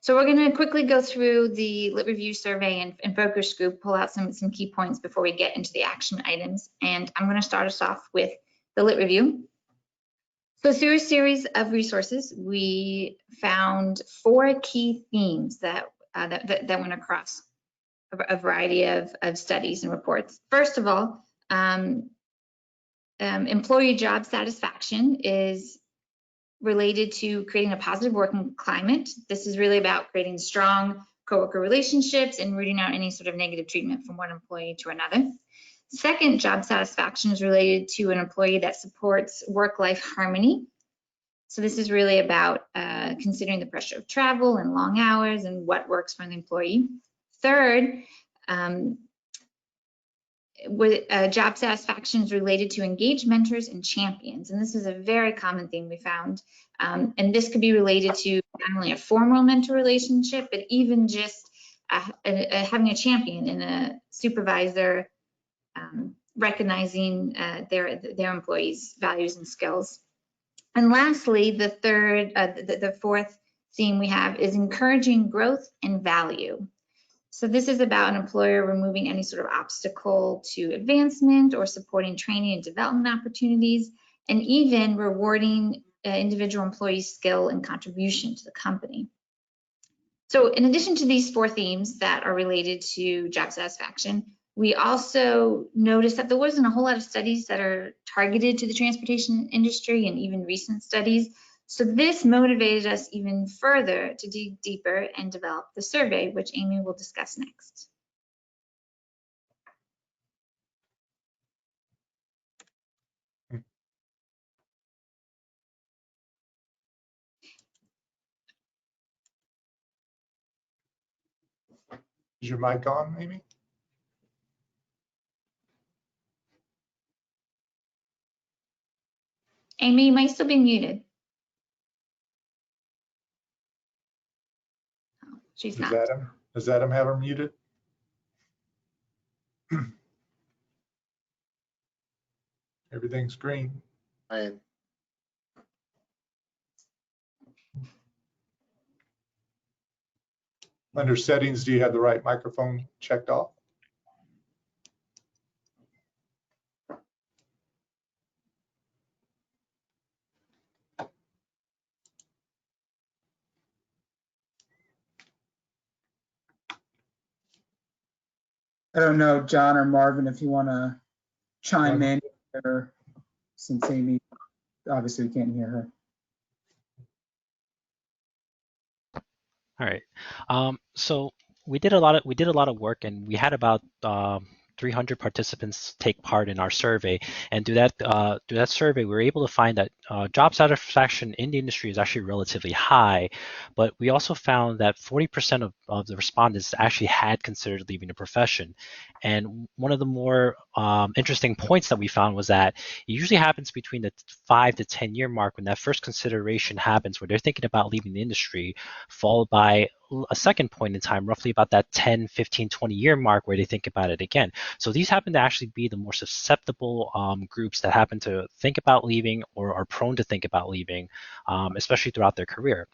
So we're going to quickly go through the lit review survey and focus group, pull out some key points before we get into the action items. And I'm going to start us off with the lit review. So through a series of resources, we found 4 key themes that went across a variety of studies and reports. First of all, employee job satisfaction is related to creating a positive working climate. This is really about creating strong coworker relationships and rooting out any sort of negative treatment from one employee to another. Second, job satisfaction is related to an employee that supports work-life harmony. So this is really about considering the pressure of travel and long hours and what works for the employee. Third, job satisfaction is related to engaged mentors and champions. And this is a very common thing we found. And this could be related to not only a formal mentor relationship, but even just having a champion and a supervisor recognizing their employees' values and skills. And lastly, the fourth theme we have is encouraging growth and value. So this is about an employer removing any sort of obstacle to advancement or supporting training and development opportunities, and even rewarding individual employees' skill and contribution to the company. So in addition to these 4 themes that are related to job satisfaction, we also noticed that there wasn't a whole lot of studies that are targeted to the transportation industry, and even recent studies. So this motivated us even further to dig deeper and develop the survey, which Amy will discuss next. Is your mic on, Amy? Amy, you might still be muted. Oh, she's not. Does Adam have her muted? Everything's green. Under settings, do you have the right microphone checked off? I don't know, John or Marvin, if you want to chime in here, since Amy, obviously we can't hear her. All right. So we did a lot of work, and we had about 300 participants take part in our survey. And through that survey, we were able to find that job satisfaction in the industry is actually relatively high. But we also found that 40% of the respondents actually had considered leaving the profession. And one of the more interesting points that we found was that it usually happens between the 5 to 10 year mark when that first consideration happens, where they're thinking about leaving the industry, followed by a second point in time, roughly about that 10, 15, 20 year mark where they think about it again. So these happen to actually be the more susceptible groups that happen to think about leaving or are prone to think about leaving, especially throughout their career.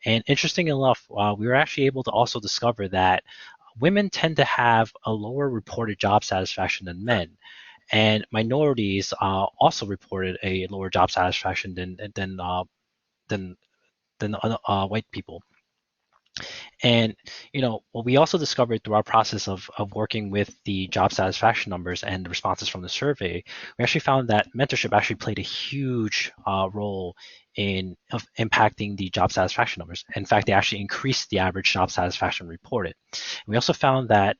And interesting enough, we were actually able to also discover that women tend to have a lower reported job satisfaction than men. And minorities also reported a lower job satisfaction than white people. And what we also discovered through our process of working with the job satisfaction numbers and the responses from the survey, we actually found that mentorship actually played a huge role in impacting the job satisfaction numbers. In fact, they actually increased the average job satisfaction reported. And we also found that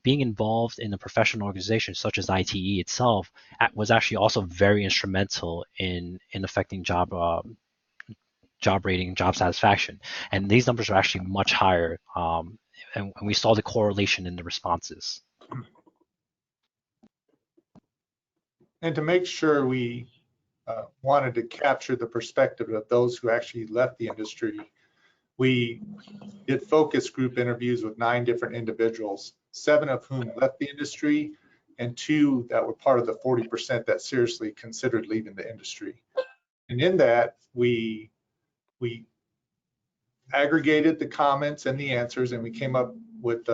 being involved in a professional organization such as ITE itself was actually also very instrumental in affecting job rating, job satisfaction. And these numbers are actually much higher. And we saw the correlation in the responses. And to make sure we wanted to capture the perspective of those who actually left the industry, we did focus group interviews with 9 different individuals, 7 of whom left the industry and 2 that were part of the 40% that seriously considered leaving the industry. And in that, we aggregated the comments and the answers, and we came up with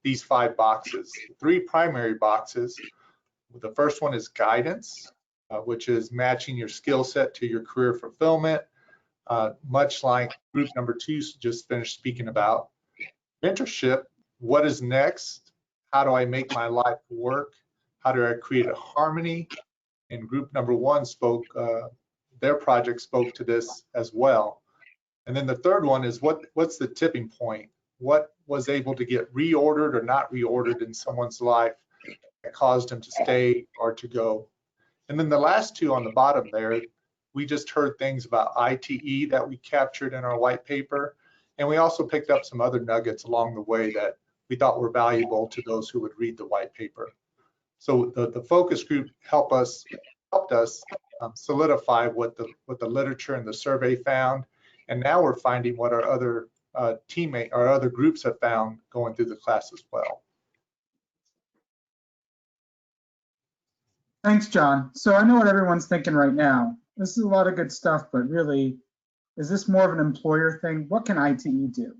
these 5 boxes, 3 primary boxes. The first one is guidance, which is matching your skill set to your career fulfillment, much like group number 2 just finished speaking about. Mentorship, what is next? How do I make my life work? How do I create a harmony? And group number 1 spoke, their project spoke to this as well. And then the third one is what's the tipping point? What was able to get reordered or not reordered in someone's life that caused them to stay or to go? And then the last 2 on the bottom there, we just heard things about ITE that we captured in our white paper. And we also picked up some other nuggets along the way that we thought were valuable to those who would read the white paper. So the focus group helped us solidify what the literature and the survey found. And now we're finding what our other our other groups have found going through the class as well. Thanks, John. So I know what everyone's thinking right now. This is a lot of good stuff, but really, is this more of an employer thing? What can ITE do?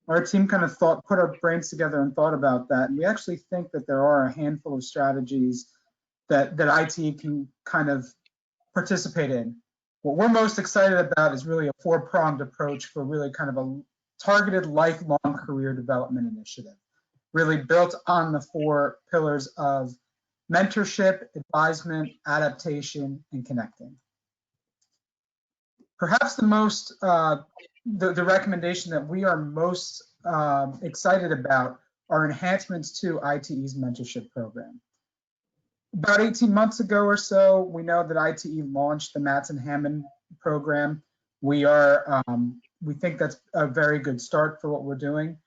Our team kind of put our brains together and thought about that. And we actually think that there are a handful of strategies that ITE can kind of participate in. What we're most excited about is really a 4-pronged approach for really kind of a targeted lifelong career development initiative, really built on the 4 pillars of mentorship, advisement, adaptation, and connecting. Perhaps the most, the recommendation that we are most excited about are enhancements to ITE's mentorship program. About 18 months ago or so, we know that ITE launched the Matson Hammond program. We think that's a very good start for what we're doing.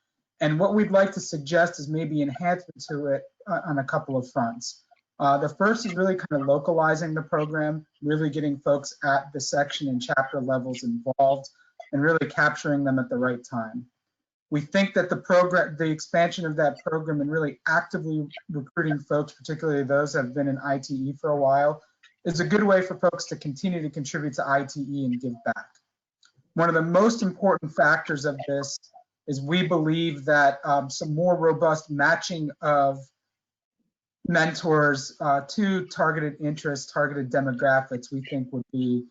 And what we'd like to suggest is maybe enhancement to it on a couple of fronts. The first is really kind of localizing the program, really getting folks at the section and chapter levels involved and really capturing them at the right time. We think that the expansion of that program and really actively recruiting folks, particularly those that have been in ITE for a while, is a good way for folks to continue to contribute to ITE and give back. One of the most important factors of this is we believe that some more robust matching of mentors to targeted interests, targeted demographics, we think would be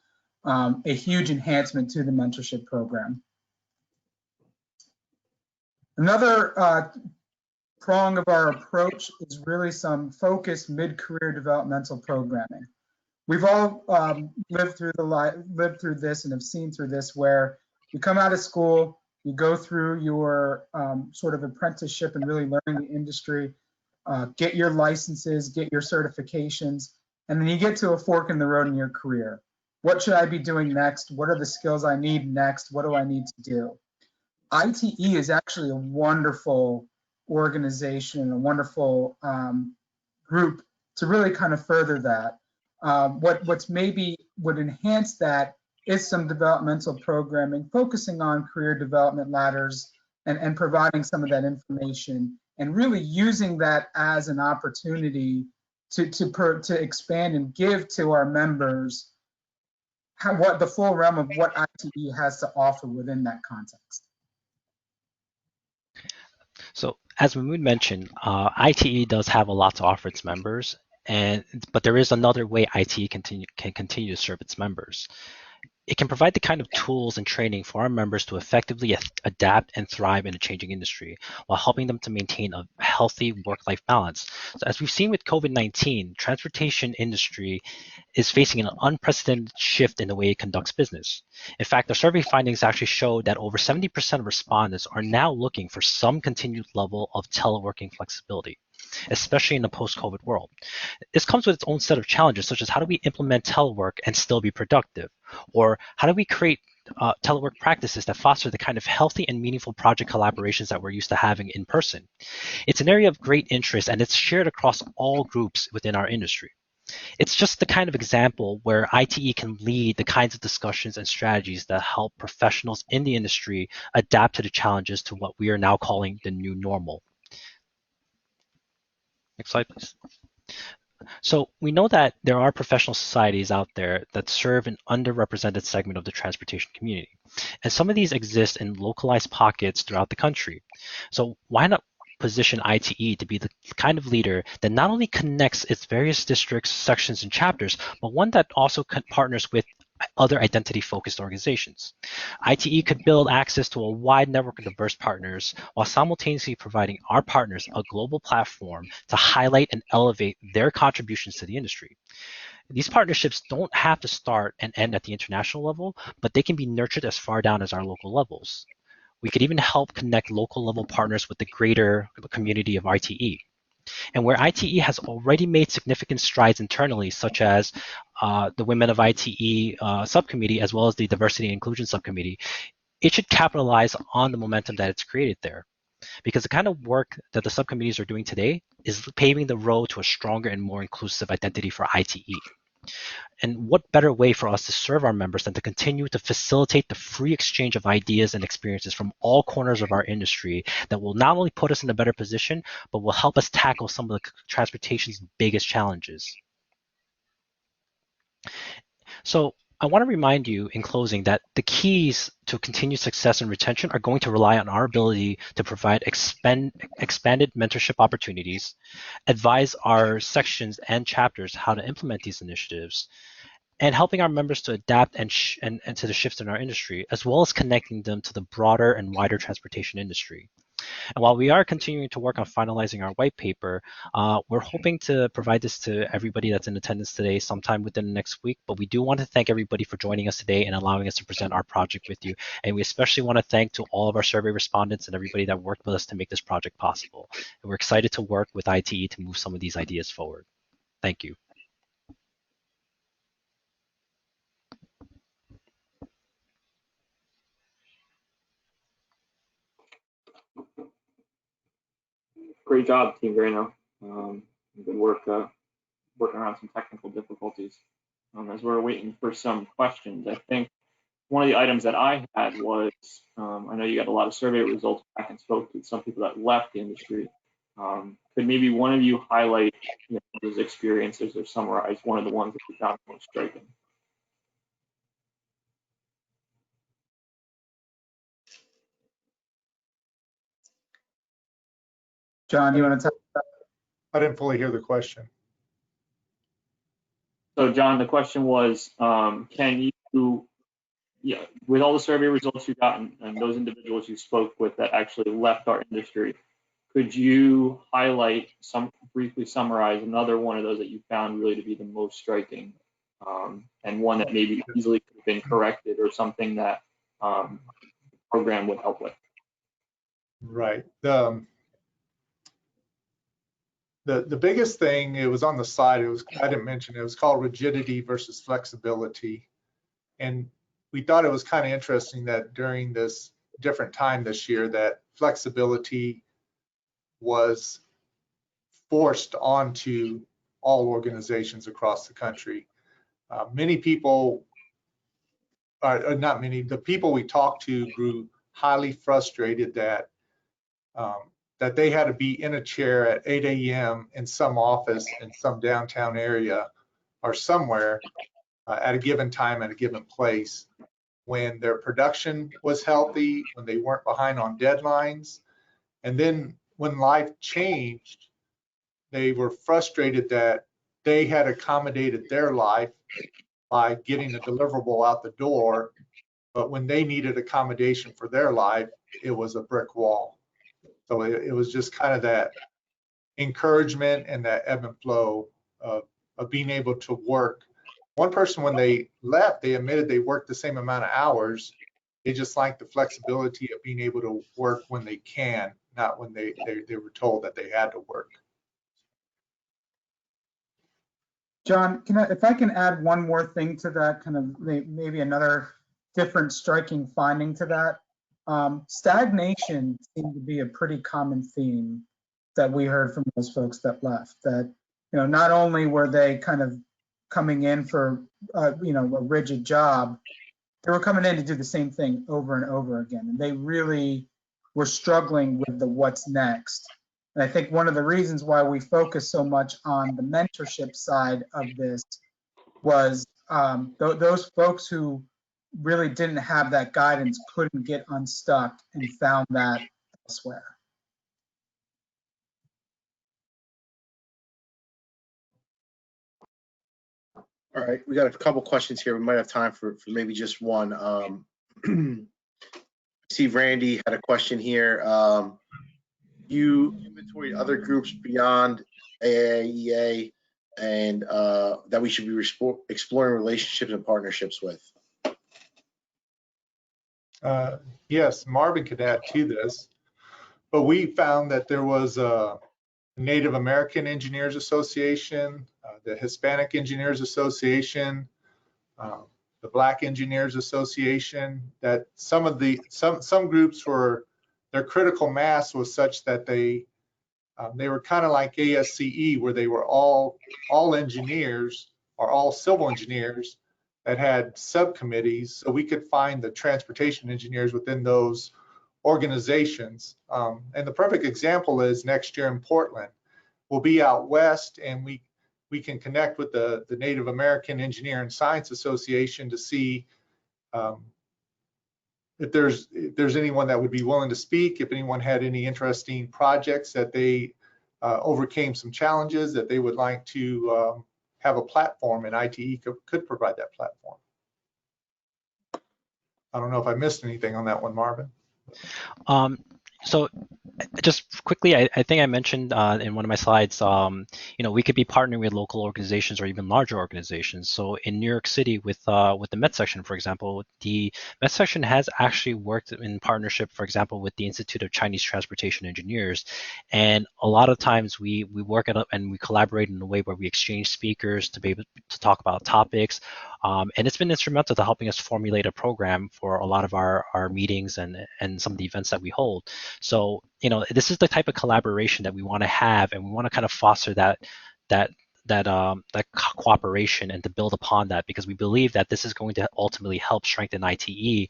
a huge enhancement to the mentorship program. Another prong of our approach is really some focused mid-career developmental programming. We've all lived through this and have seen through this, where you come out of school, you go through your sort of apprenticeship and really learning the industry, get your licenses, get your certifications, and then you get to a fork in the road in your career. What should I be doing next? What are the skills I need next? What do I need to do? ITE is actually a wonderful organization, a wonderful group to really kind of further that. What's maybe would enhance that is some developmental programming, focusing on career development ladders and providing some of that information and really using that as an opportunity to expand and give to our members what the full realm of what ITE has to offer within that context. So as Mahmood mentioned, ITE does have a lot to offer its members, But there is another way ITE can continue to serve its members. It can provide the kind of tools and training for our members to effectively adapt and thrive in a changing industry while helping them to maintain a healthy work-life balance. So as we've seen with COVID-19, transportation industry is facing an unprecedented shift in the way it conducts business. In fact, the survey findings actually show that over 70% of respondents are now looking for some continued level of teleworking flexibility, especially in the post-COVID world. This comes with its own set of challenges, such as how do we implement telework and still be productive? Or how do we create telework practices that foster the kind of healthy and meaningful project collaborations that we're used to having in person? It's an area of great interest, and it's shared across all groups within our industry. It's just the kind of example where ITE can lead the kinds of discussions and strategies that help professionals in the industry adapt to the challenges to what we are now calling the new normal. Next slide, please. So we know that there are professional societies out there that serve an underrepresented segment of the transportation community. And some of these exist in localized pockets throughout the country. So why not position ITE to be the kind of leader that not only connects its various districts, sections, and chapters, but one that also partners with other identity-focused organizations. ITE could build access to a wide network of diverse partners while simultaneously providing our partners a global platform to highlight and elevate their contributions to the industry. These partnerships don't have to start and end at the international level, but they can be nurtured as far down as our local levels. We could even help connect local level partners with the greater community of ITE. And where ITE has already made significant strides internally, such as the Women of ITE subcommittee, as well as the Diversity and Inclusion subcommittee, it should capitalize on the momentum that it's created there. Because the kind of work that the subcommittees are doing today is paving the road to a stronger and more inclusive identity for ITE. And what better way for us to serve our members than to continue to facilitate the free exchange of ideas and experiences from all corners of our industry that will not only put us in a better position, but will help us tackle some of the transportation's biggest challenges. So I want to remind you in closing that the keys to continued success and retention are going to rely on our ability to provide expanded mentorship opportunities, advise our sections and chapters how to implement these initiatives, and helping our members to adapt and to the shifts in our industry, as well as connecting them to the broader and wider transportation industry. And while we are continuing to work on finalizing our white paper, we're hoping to provide this to everybody that's in attendance today sometime within the next week. But we do want to thank everybody for joining us today and allowing us to present our project with you. And we especially want to thank to all of our survey respondents and everybody that worked with us to make this project possible. And we're excited to work with ITE to move some of these ideas forward. Thank you. Great job, Team Grano. Good work working around some technical difficulties. As we're waiting for some questions, I think one of the items that I had was, I know you got a lot of survey results back and spoke to some people that left the industry. Could maybe one of you highlight those experiences or summarize one of the ones that you found most striking? John, you want to tell? I didn't fully hear the question. So, John, the question was, can you, with all the survey results you got and those individuals you spoke with that actually left our industry, could you highlight, briefly summarize another one of those that you found really to be the most striking, and one that maybe easily could have been corrected or something that the program would help with? Right. The biggest thing, it was on the slide, I didn't mention it, was called rigidity versus flexibility. And we thought it was kind of interesting that during this different time this year that flexibility was forced onto all organizations across the country. Many people, not many, the people we talked to grew highly frustrated that that they had to be in a chair at 8 a.m. in some office in some downtown area or somewhere at a given time at a given place, when their production was healthy, when they weren't behind on deadlines. And then when life changed, they were frustrated that they had accommodated their life by getting a deliverable out the door, but when they needed accommodation for their life, it was a brick wall. So it was just kind of that encouragement and that ebb and flow of being able to work. One person, when they left, they admitted they worked the same amount of hours. They just like the flexibility of being able to work when they can, not when they were told that they had to work. John, if I can add one more thing to that, kind of maybe another different striking finding to that. Stagnation seemed to be a pretty common theme that we heard from those folks that left. That, you know, not only were they kind of coming in for you know, a rigid job, they were coming in to do the same thing over and over again, and they really were struggling with the what's next. And I think one of the reasons why we focus so much on the mentorship side of this was those folks who really didn't have that guidance couldn't get unstuck and found that elsewhere. All right, we got a couple questions here. We might have time for maybe just one. I see Randy had a question here. You inventory other groups beyond AAEA and that we should be exploring relationships and partnerships with. Yes, Marvin could add to this, but we found that there was a Native American Engineers Association, the Hispanic Engineers Association, the Black Engineers Association, that some groups were, their critical mass was such that they were kind of like ASCE, where they were all engineers or all civil engineers that had subcommittees, so we could find the transportation engineers within those organizations. And the perfect example is next year in Portland. We'll be out west, and we can connect with the Native American Engineer and Science Association to see if there's anyone that would be willing to speak, if anyone had any interesting projects that they overcame some challenges that they would like to have a platform, and ITE could provide that platform. I don't know if I missed anything on that one, Marvin. So just quickly, I think I mentioned in one of my slides, you know, we could be partnering with local organizations or even larger organizations. So in New York City with the Met Section, for example, the Met Section has actually worked in partnership, for example, with the Institute of Chinese Transportation Engineers. And a lot of times we work it up and we collaborate in a way where we exchange speakers to be able to talk about topics. And it's been instrumental to helping us formulate a program for a lot of our meetings and some of the events that we hold. So, you know, this is the type of collaboration that we want to have, and we want to kind of foster that cooperation and to build upon that, because we believe that this is going to ultimately help strengthen ITE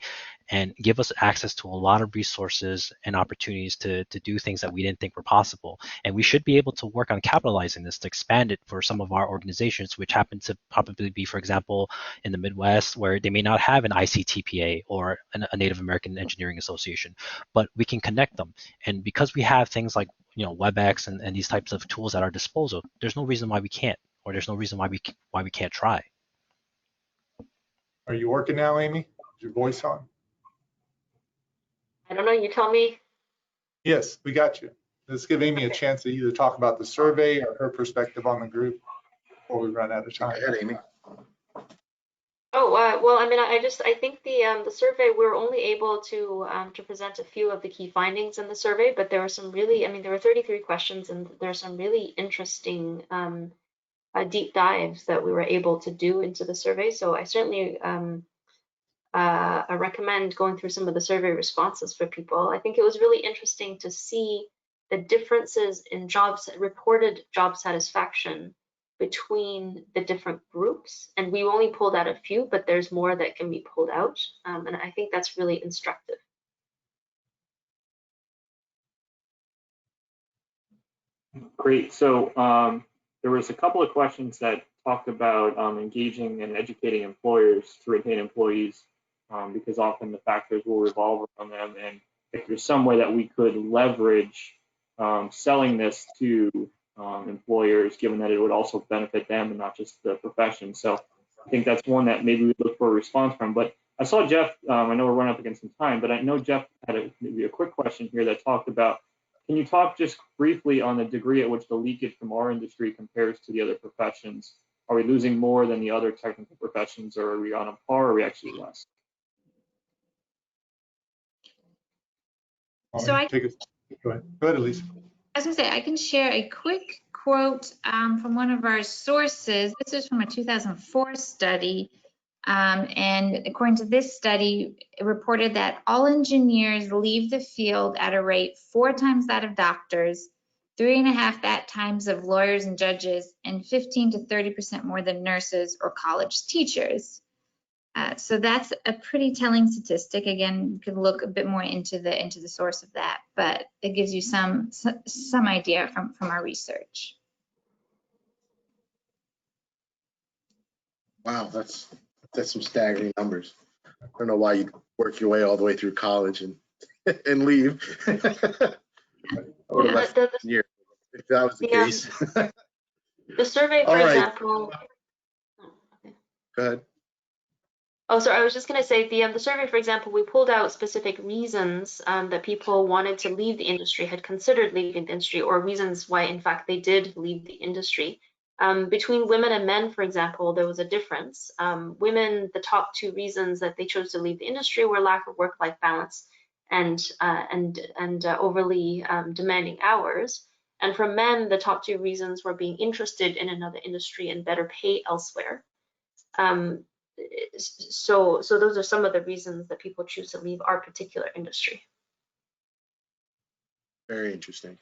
and give us access to a lot of resources and opportunities to do things that we didn't think were possible. And we should be able to work on capitalizing this to expand it for some of our organizations, which happen to probably be, for example, in the Midwest, where they may not have an ICTPA or a Native American Engineering Association, but we can connect them. And because we have things like, you know, WebEx and these types of tools at our disposal, there's no reason why we can't, or there's no reason why we can't try. Are you working now, Amy? Is your voice on? I don't know, you tell me. Yes, we got you. Let's give Amy a chance to either talk about the survey or her perspective on the group before we run out of time. Go ahead, Amy. Oh, well, I mean, I think the survey, we were only able to present a few of the key findings in the survey, but there were some really, I mean, there were 33 questions, and there are some really interesting deep dives that we were able to do into the survey. So I certainly I recommend going through some of the survey responses for people. I think it was really interesting to see the differences in reported job satisfaction between the different groups. And we only pulled out a few, but there's more that can be pulled out. And I think that's really instructive. Great. So there was a couple of questions that talked about engaging and educating employers to retain employees, because often the factors will revolve around them. And if there's some way that we could leverage selling this to employers, given that it would also benefit them and not just the profession. So I think that's one that maybe we look for a response from. But I saw Jeff, I know we're running up against some time, but I know Jeff had maybe a quick question here that talked about, can you talk just briefly on the degree at which the leakage from our industry compares to the other professions? Are we losing more than the other technical professions, or are we on a par, or are we actually less? So go ahead, Elise. I was going to say, I can share a quick quote from one of our sources. This is from a 2004 study. And according to this study, it reported that all engineers leave the field at a rate 4 times that of doctors, 3.5 that times of lawyers and judges, and 15 to 30% more than nurses or college teachers. So that's a pretty telling statistic. Again, you could look a bit more into the source of that, but it gives you some idea from our research. Wow, that's some staggering numbers. I don't know why you'd work your way all the way through college and leave. I would have left a year if that was the case. The survey, for example. Go ahead. Oh, sorry, I was just going to say the survey, for example, we pulled out specific reasons that people wanted to leave the industry, had considered leaving the industry, or reasons why, in fact, they did leave the industry. Between women and men, for example, there was a difference. Women, the top 2 reasons that they chose to leave the industry were lack of work-life balance and overly demanding hours. And for men, the top 2 reasons were being interested in another industry and better pay elsewhere. So those are some of the reasons that people choose to leave our particular industry. Very interesting.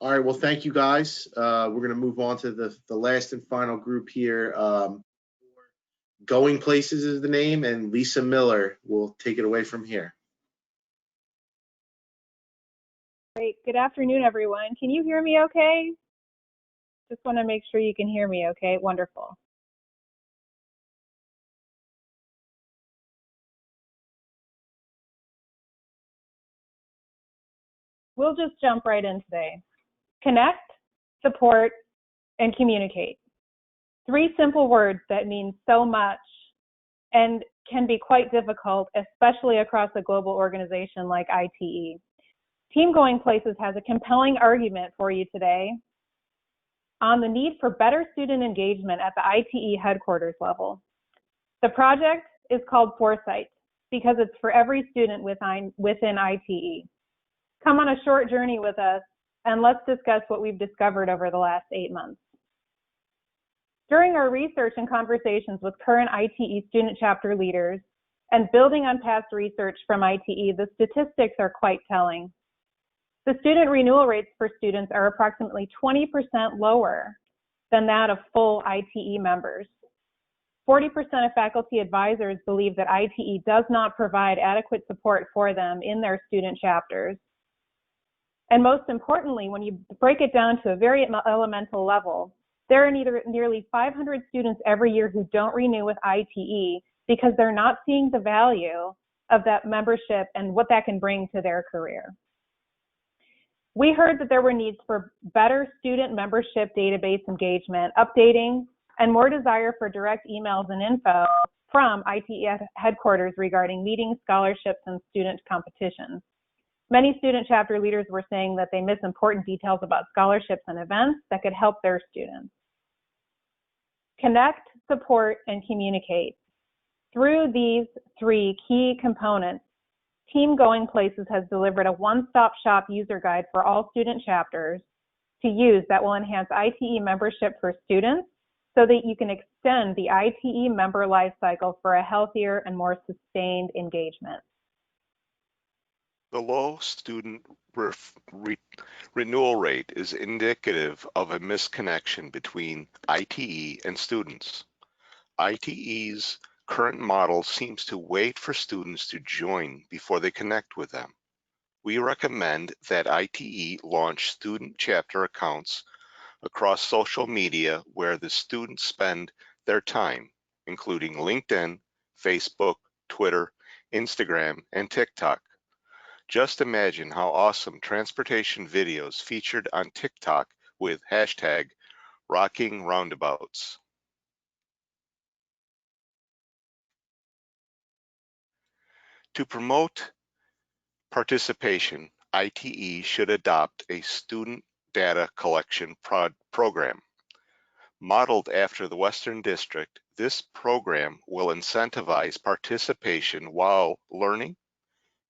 All right, well, thank you guys. We're going to move on to the last and final group here. Going Places is the name, and Lisa Miller will take it away from here. Great. Good afternoon, everyone. Can you hear me okay? Just want to make sure you can hear me okay. Wonderful. We'll just jump right in today. Connect, support, and communicate. 3 simple words that mean so much and can be quite difficult, especially across a global organization like ITE. Team Going Places has a compelling argument for you today on the need for better student engagement at the ITE headquarters level. The project is called Foresight because it's for every student within ITE. Come on a short journey with us and let's discuss what we've discovered over the last 8 months. During our research and conversations with current ITE student chapter leaders and building on past research from ITE, the statistics are quite telling. The student renewal rates for students are approximately 20% lower than that of full ITE members. 40% of faculty advisors believe that ITE does not provide adequate support for them in their student chapters. And most importantly, when you break it down to a very elemental level, there are nearly 500 students every year who don't renew with ITE because they're not seeing the value of that membership and what that can bring to their career. We heard that there were needs for better student membership database engagement, updating, and more desire for direct emails and info from ITE headquarters regarding meetings, scholarships, and student competitions. Many student chapter leaders were saying that they miss important details about scholarships and events that could help their students. Connect, support, and communicate. Through these 3 key components, Team Going Places has delivered a one-stop shop user guide for all student chapters to use that will enhance ITE membership for students so that you can extend the ITE member life cycle for a healthier and more sustained engagement. The low student renewal rate is indicative of a misconnection between ITE and students. ITE's current model seems to wait for students to join before they connect with them. We recommend that ITE launch student chapter accounts across social media where the students spend their time, including LinkedIn, Facebook, Twitter, Instagram, and TikTok. Just imagine how awesome transportation videos featured on TikTok with hashtag Rocking Roundabouts. To promote participation, ITE should adopt a student data collection program. Modeled after the Western District, this program will incentivize participation while learning,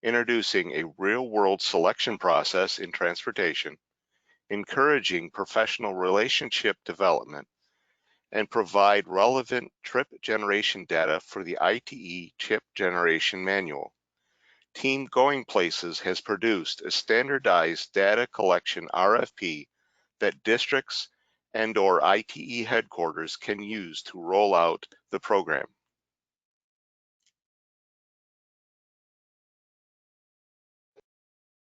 introducing a real-world selection process in transportation, encouraging professional relationship development, and provide relevant trip generation data for the ITE Trip Generation Manual. Team Going Places has produced a standardized data collection RFP that districts and/or ITE headquarters can use to roll out the program.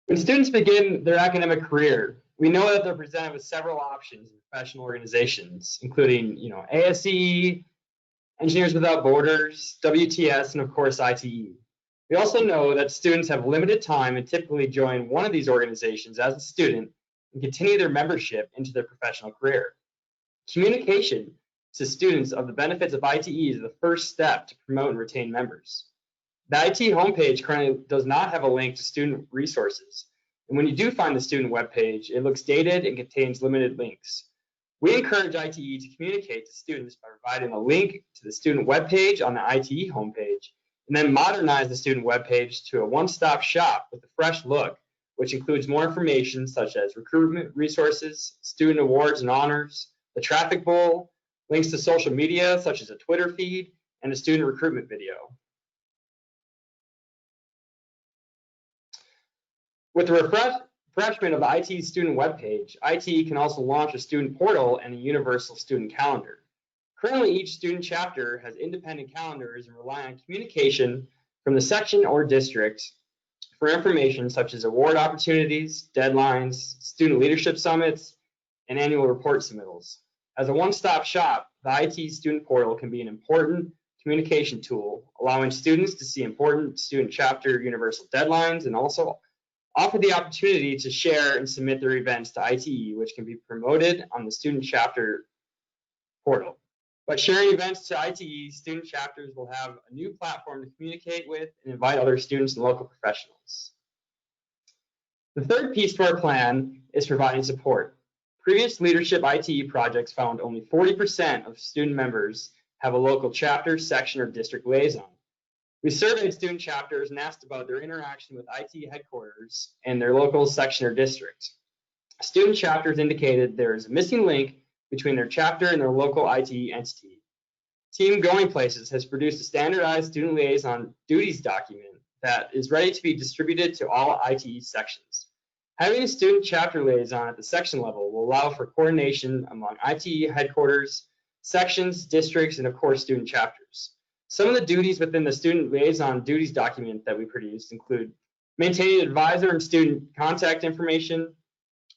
When students begin their academic career, we know that they're presented with several options in professional organizations, including, ASE, Engineers Without Borders, WTS, and of course, ITE. We also know that students have limited time and typically join one of these organizations as a student and continue their membership into their professional career. Communication to students of the benefits of ITE is the first step to promote and retain members. The ITE homepage currently does not have a link to student resources. And when you do find the student webpage, it looks dated and contains limited links. We encourage ITE to communicate to students by providing a link to the student webpage on the ITE homepage, and then modernize the student webpage to a one-stop shop with a fresh look, which includes more information such as recruitment resources, student awards and honors, the traffic bowl, links to social media such as a Twitter feed, and a student recruitment video. With the refreshment of the ITE student webpage, ITE can also launch a student portal and a universal student calendar. Currently, each student chapter has independent calendars and rely on communication from the section or district for information such as award opportunities, deadlines, student leadership summits, and annual report submittals. As a one-stop shop, the ITE student portal can be an important communication tool, allowing students to see important student chapter universal deadlines and also offer the opportunity to share and submit their events to ITE, which can be promoted on the student chapter portal. By sharing events to ITE, student chapters will have a new platform to communicate with and invite other students and local professionals. The third piece to our plan is providing support. Previous Leadership ITE projects found only 40% of student members have a local chapter, section, or district liaison. We surveyed student chapters and asked about their interaction with ITE headquarters and their local section or district. Student chapters indicated there is a missing link between their chapter and their local ITE entity. Team Going Places has produced a standardized student liaison duties document that is ready to be distributed to all ITE sections. Having a student chapter liaison at the section level will allow for coordination among ITE headquarters, sections, districts, and of course, student chapters. Some of the duties within the student liaison duties document that we produced include maintaining advisor and student contact information,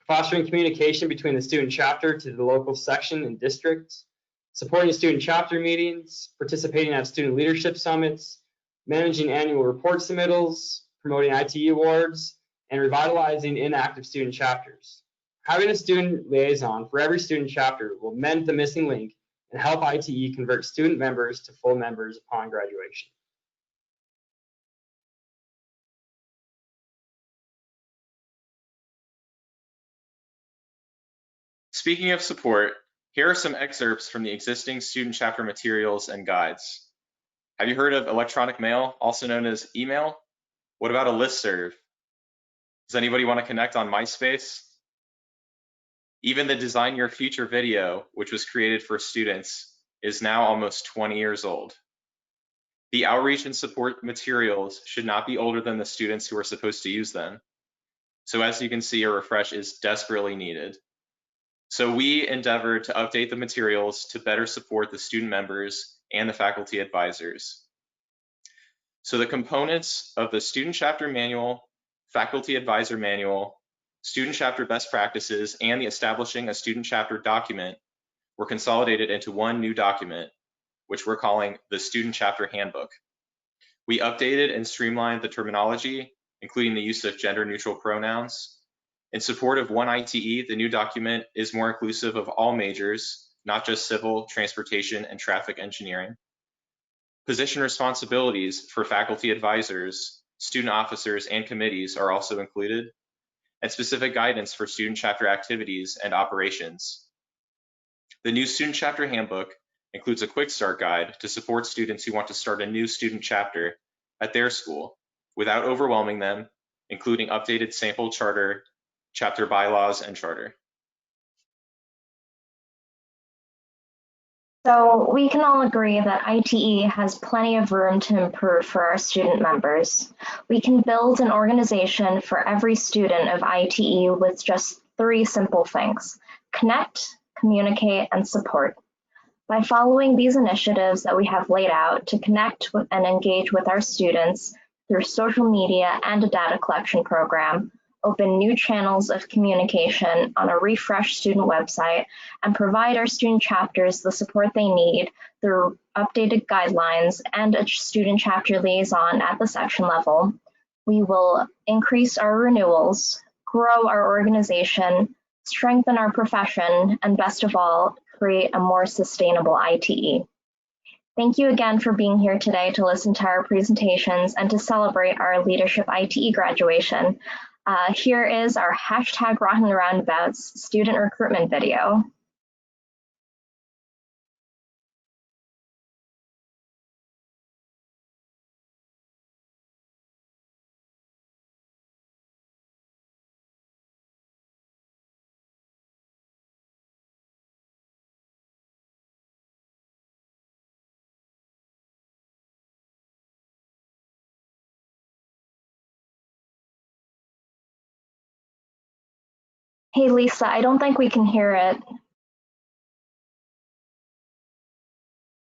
fostering communication between the student chapter to the local section and district, supporting student chapter meetings, participating at student leadership summits, managing annual report submittals, promoting ITE awards, and revitalizing inactive student chapters. Having a student liaison for every student chapter will mend the missing link and help ITE convert student members to full members upon graduation. Speaking of support, here are some excerpts from the existing student chapter materials and guides. Have you heard of electronic mail, also known as email? What about a listserv? Does anybody want to connect on MySpace? Even the Design Your Future video, which was created for students, is now almost 20 years old. The outreach and support materials should not be older than the students who are supposed to use them. So as you can see, a refresh is desperately needed. So we endeavored to update the materials to better support the student members and the faculty advisors. So the components of the student chapter manual, faculty advisor manual, student chapter best practices, and the establishing a student chapter document were consolidated into one new document, which we're calling the Student Chapter Handbook. We updated and streamlined the terminology, including the use of gender-neutral pronouns, In support of one ITE, the new document is more inclusive of all majors, not just civil, transportation, and traffic engineering. Position responsibilities for faculty advisors, student officers, and committees are also included, and specific guidance for student chapter activities and operations. The new student chapter handbook includes a quick start guide to support students who want to start a new student chapter at their school without overwhelming them, including updated sample charter, chapter bylaws, and charter. So we can all agree that ITE has plenty of room to improve for our student members. We can build an organization for every student of ITE with just 3 simple things: connect, communicate, and support. By following these initiatives that we have laid out to connect with and engage with our students through social media and a data collection program, open new channels of communication on a refreshed student website, and provide our student chapters the support they need through updated guidelines and a student chapter liaison at the section level, we will increase our renewals, grow our organization, strengthen our profession, and best of all, create a more sustainable ITE. Thank you again for being here today to listen to our presentations and to celebrate our Leadership ITE graduation. Here is our hashtag Rotten Roundabouts student recruitment video. Hey, Lisa, I don't think we can hear it.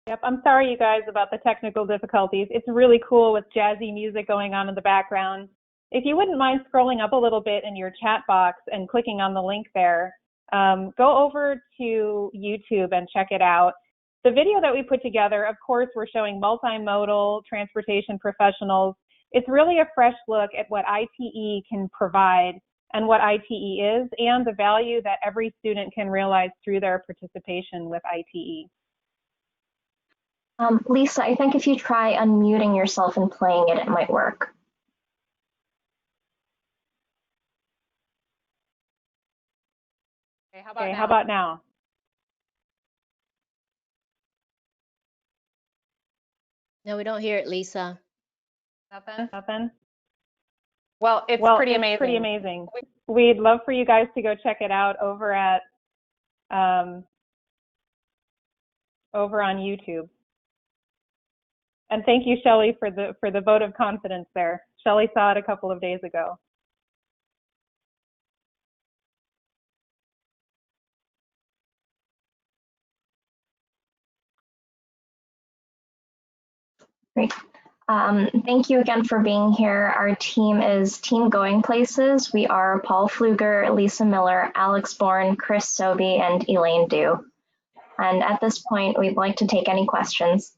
Yep, I'm sorry, you guys, about the technical difficulties. It's really cool with jazzy music going on in the background. If you wouldn't mind scrolling up a little bit in your chat box and clicking on the link there, go over to YouTube and check it out. The video that we put together, of course, we're showing multimodal transportation professionals. It's really a fresh look at what ITE can provide and what ITE is, and the value that every student can realize through their participation with ITE. Lisa, I think if you try unmuting yourself and playing it, it might work. Okay, how about now? No, we don't hear it, Lisa. Nothing? Well, it's pretty amazing. Pretty amazing. We'd love for you guys to go check it out over at over on YouTube. And thank you, Shelley, for the vote of confidence there. Shelley saw it a couple of days ago. Great. Thank you again for being here. Our team is Team Going Places. We are Paul Pfluger, Lisa Miller, Alex Bourne, Chris Sobey, and Elaine Dew. And at this point, we'd like to take any questions.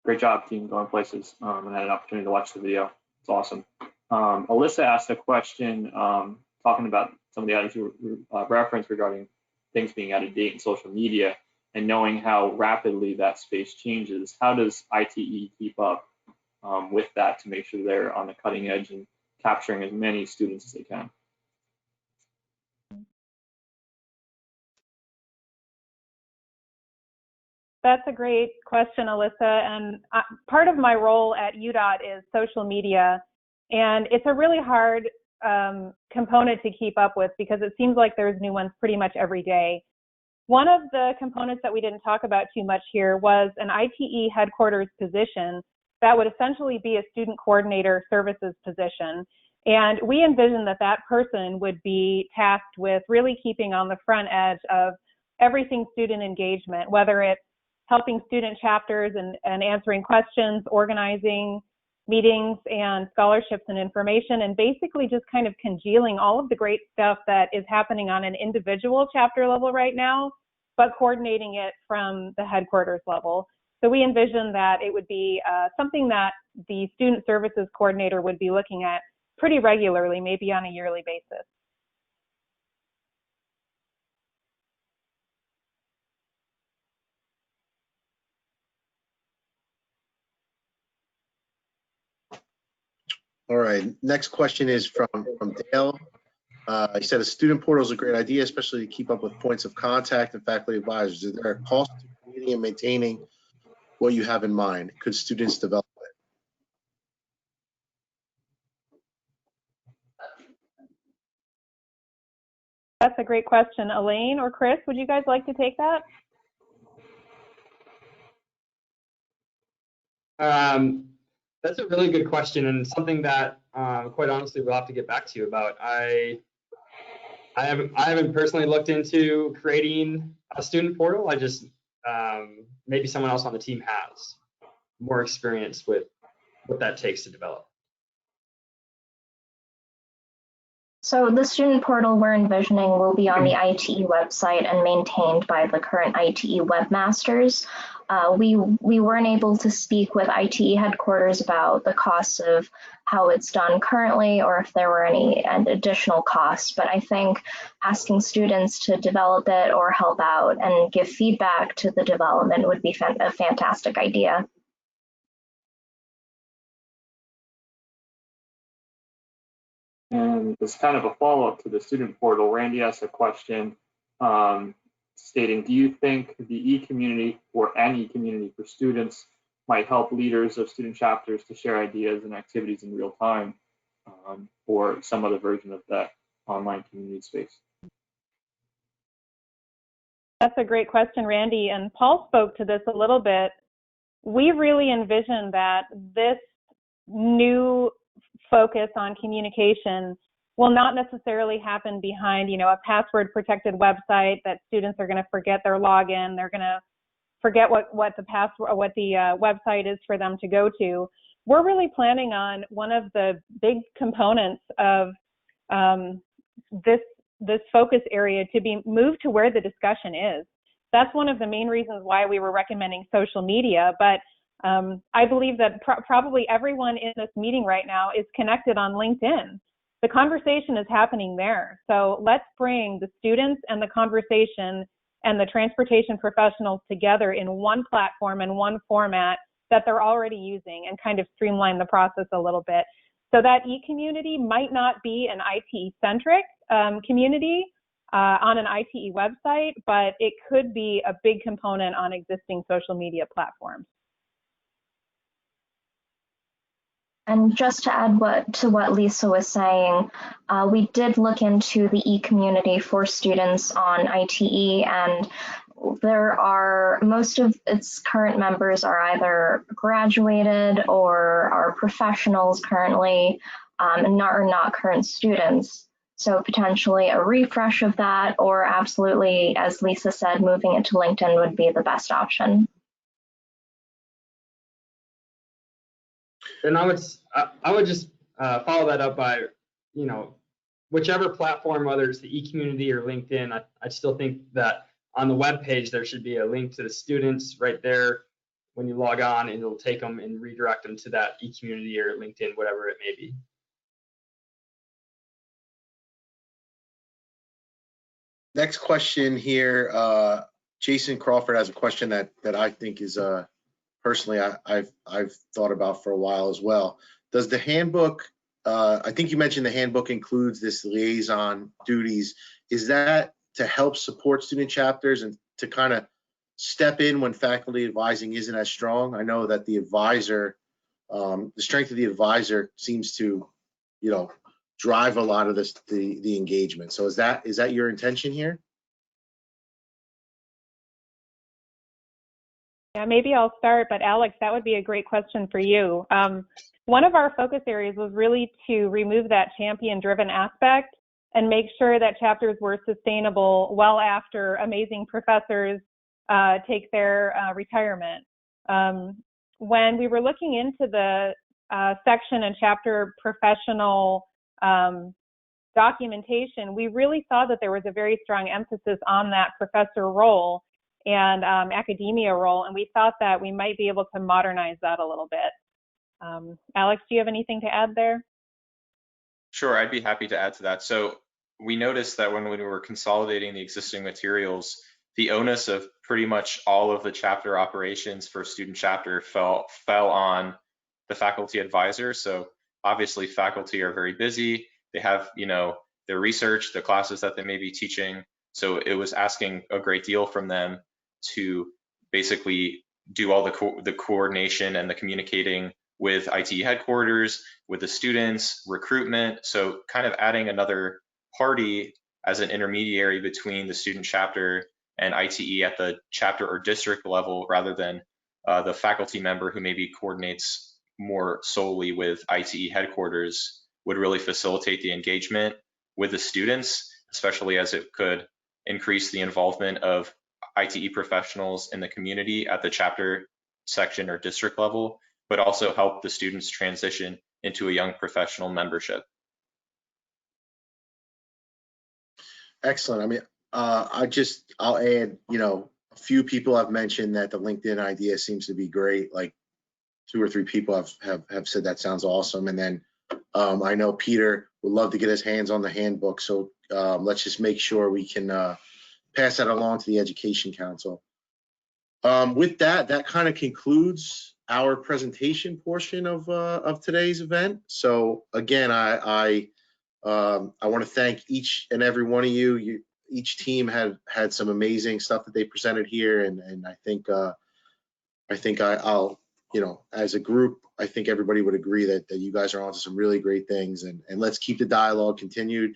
Great job, Team Going Places. I had an opportunity to watch the video. It's awesome. Alyssa asked a question talking about some of the items you referenced regarding things being out of date in social media and knowing how rapidly that space changes. How does ITE keep up with that to make sure they're on the cutting edge and capturing as many students as they can? That's a great question, Alyssa. And part of my role at UDOT is social media. And it's a really hard component to keep up with because it seems like there's new ones pretty much every day. One of the components that we didn't talk about too much here was an ITE headquarters position that would essentially be a student coordinator services position. And we envision that that person would be tasked with really keeping on the front edge of everything student engagement, whether it's helping student chapters and answering questions, organizing meetings and scholarships and information, and basically just kind of congealing all of the great stuff that is happening on an individual chapter level right now, but coordinating it from the headquarters level. So we envision that it would be something that the student services coordinator would be looking at pretty regularly, maybe on a yearly basis. All right, next question is from Dale. He said a student portal is a great idea, especially to keep up with points of contact and faculty advisors. Is there a cost to creating and maintaining what you have in mind? Could students develop it? That's a great question. Elaine or Chris, would you guys like to take that? That's a really good question, and something that, quite honestly, we'll have to get back to you about. I haven't personally looked into creating a student portal. I just maybe someone else on the team has more experience with what that takes to develop. So the student portal we're envisioning will be on the ITE website and maintained by the current ITE webmasters. We weren't able to speak with ITE headquarters about the costs of how it's done currently or if there were any additional costs, but I think asking students to develop it or help out and give feedback to the development would be a fantastic idea. And as kind of a follow-up to the student portal, Randy asked a question stating, do you think the e-community or an e-community for students might help leaders of student chapters to share ideas and activities in real time, or some other version of that online community space? That's a great question, Randy, and Paul spoke to this a little bit. We really envision that this new focus on communication will not necessarily happen behind, a password protected website that students are going to forget their login. They're going to forget what the website is for them to go to. We're really planning on one of the big components of this focus area to be moved to where the discussion is. That's one of the main reasons why we were recommending social media, but I believe that probably everyone in this meeting right now is connected on LinkedIn. The conversation is happening there. So let's bring the students and the conversation and the transportation professionals together in one platform and one format that they're already using and kind of streamline the process a little bit. So that e-community might not be an IT-centric community on an ITE website, but it could be a big component on existing social media platforms. And just to add to what Lisa was saying, we did look into the e-community for students on ITE, and most of its current members are either graduated or are professionals currently, and are not current students. So potentially a refresh of that, or absolutely, as Lisa said, moving it to LinkedIn would be the best option. And I would just follow that up by, whichever platform, whether it's the e-community or LinkedIn, I still think that on the web page there should be a link to the students right there when you log on, and it'll take them and redirect them to that e-community or LinkedIn, whatever it may be. Next question here. Jason Crawford has a question that I think is personally I've thought about for a while as well. Does the handbook, I think you mentioned the handbook includes this liaison duties. Is that to help support student chapters and to kind of step in when faculty advising isn't as strong? I know that the advisor, the strength of the advisor seems to, drive a lot of the engagement. So is that your intention here? Yeah, maybe I'll start, but Alex, that would be a great question for you. One of our focus areas was really to remove that champion-driven aspect and make sure that chapters were sustainable well after amazing professors take their retirement. When we were looking into the section and chapter professional documentation, we really saw that there was a very strong emphasis on that professor role and academia role, and we thought that we might be able to modernize that a little bit. Alex, do you have anything to add there? Sure, I'd be happy to add to that. So we noticed that when we were consolidating the existing materials, the onus of pretty much all of the chapter operations for student chapter fell on the faculty advisor. So obviously faculty are very busy. They have, their research, the classes that they may be teaching. So it was asking a great deal from them to basically do all the coordination and the communicating with IT headquarters, with the students, recruitment. So kind of adding another party as an intermediary between the student chapter and ITE at the chapter or district level, rather than the faculty member who maybe coordinates more solely with ITE headquarters, would really facilitate the engagement with the students, especially as it could increase the involvement of ITE professionals in the community at the chapter, section, or district level, but also help the students transition into a young professional membership. Excellent. I mean, I'll add, a few people have mentioned that the LinkedIn idea seems to be great. Like 2 or 3 people have said that sounds awesome. And then I know Peter would love to get his hands on the handbook. So let's just make sure we can pass that along to the Education Council. With that kind of concludes our presentation portion of today's event. So again, I want to thank each and every one of you. Each team had some amazing stuff that they presented here, and I think I'll as a group, I think everybody would agree that you guys are onto some really great things, and let's keep the dialogue continued.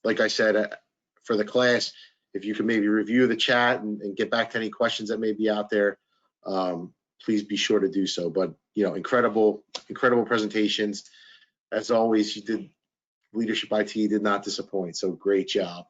Like I said, for the class, if you could maybe review the chat and get back to any questions that may be out there, please be sure to do so. But incredible presentations as always. Leadership IT did not disappoint, so great job.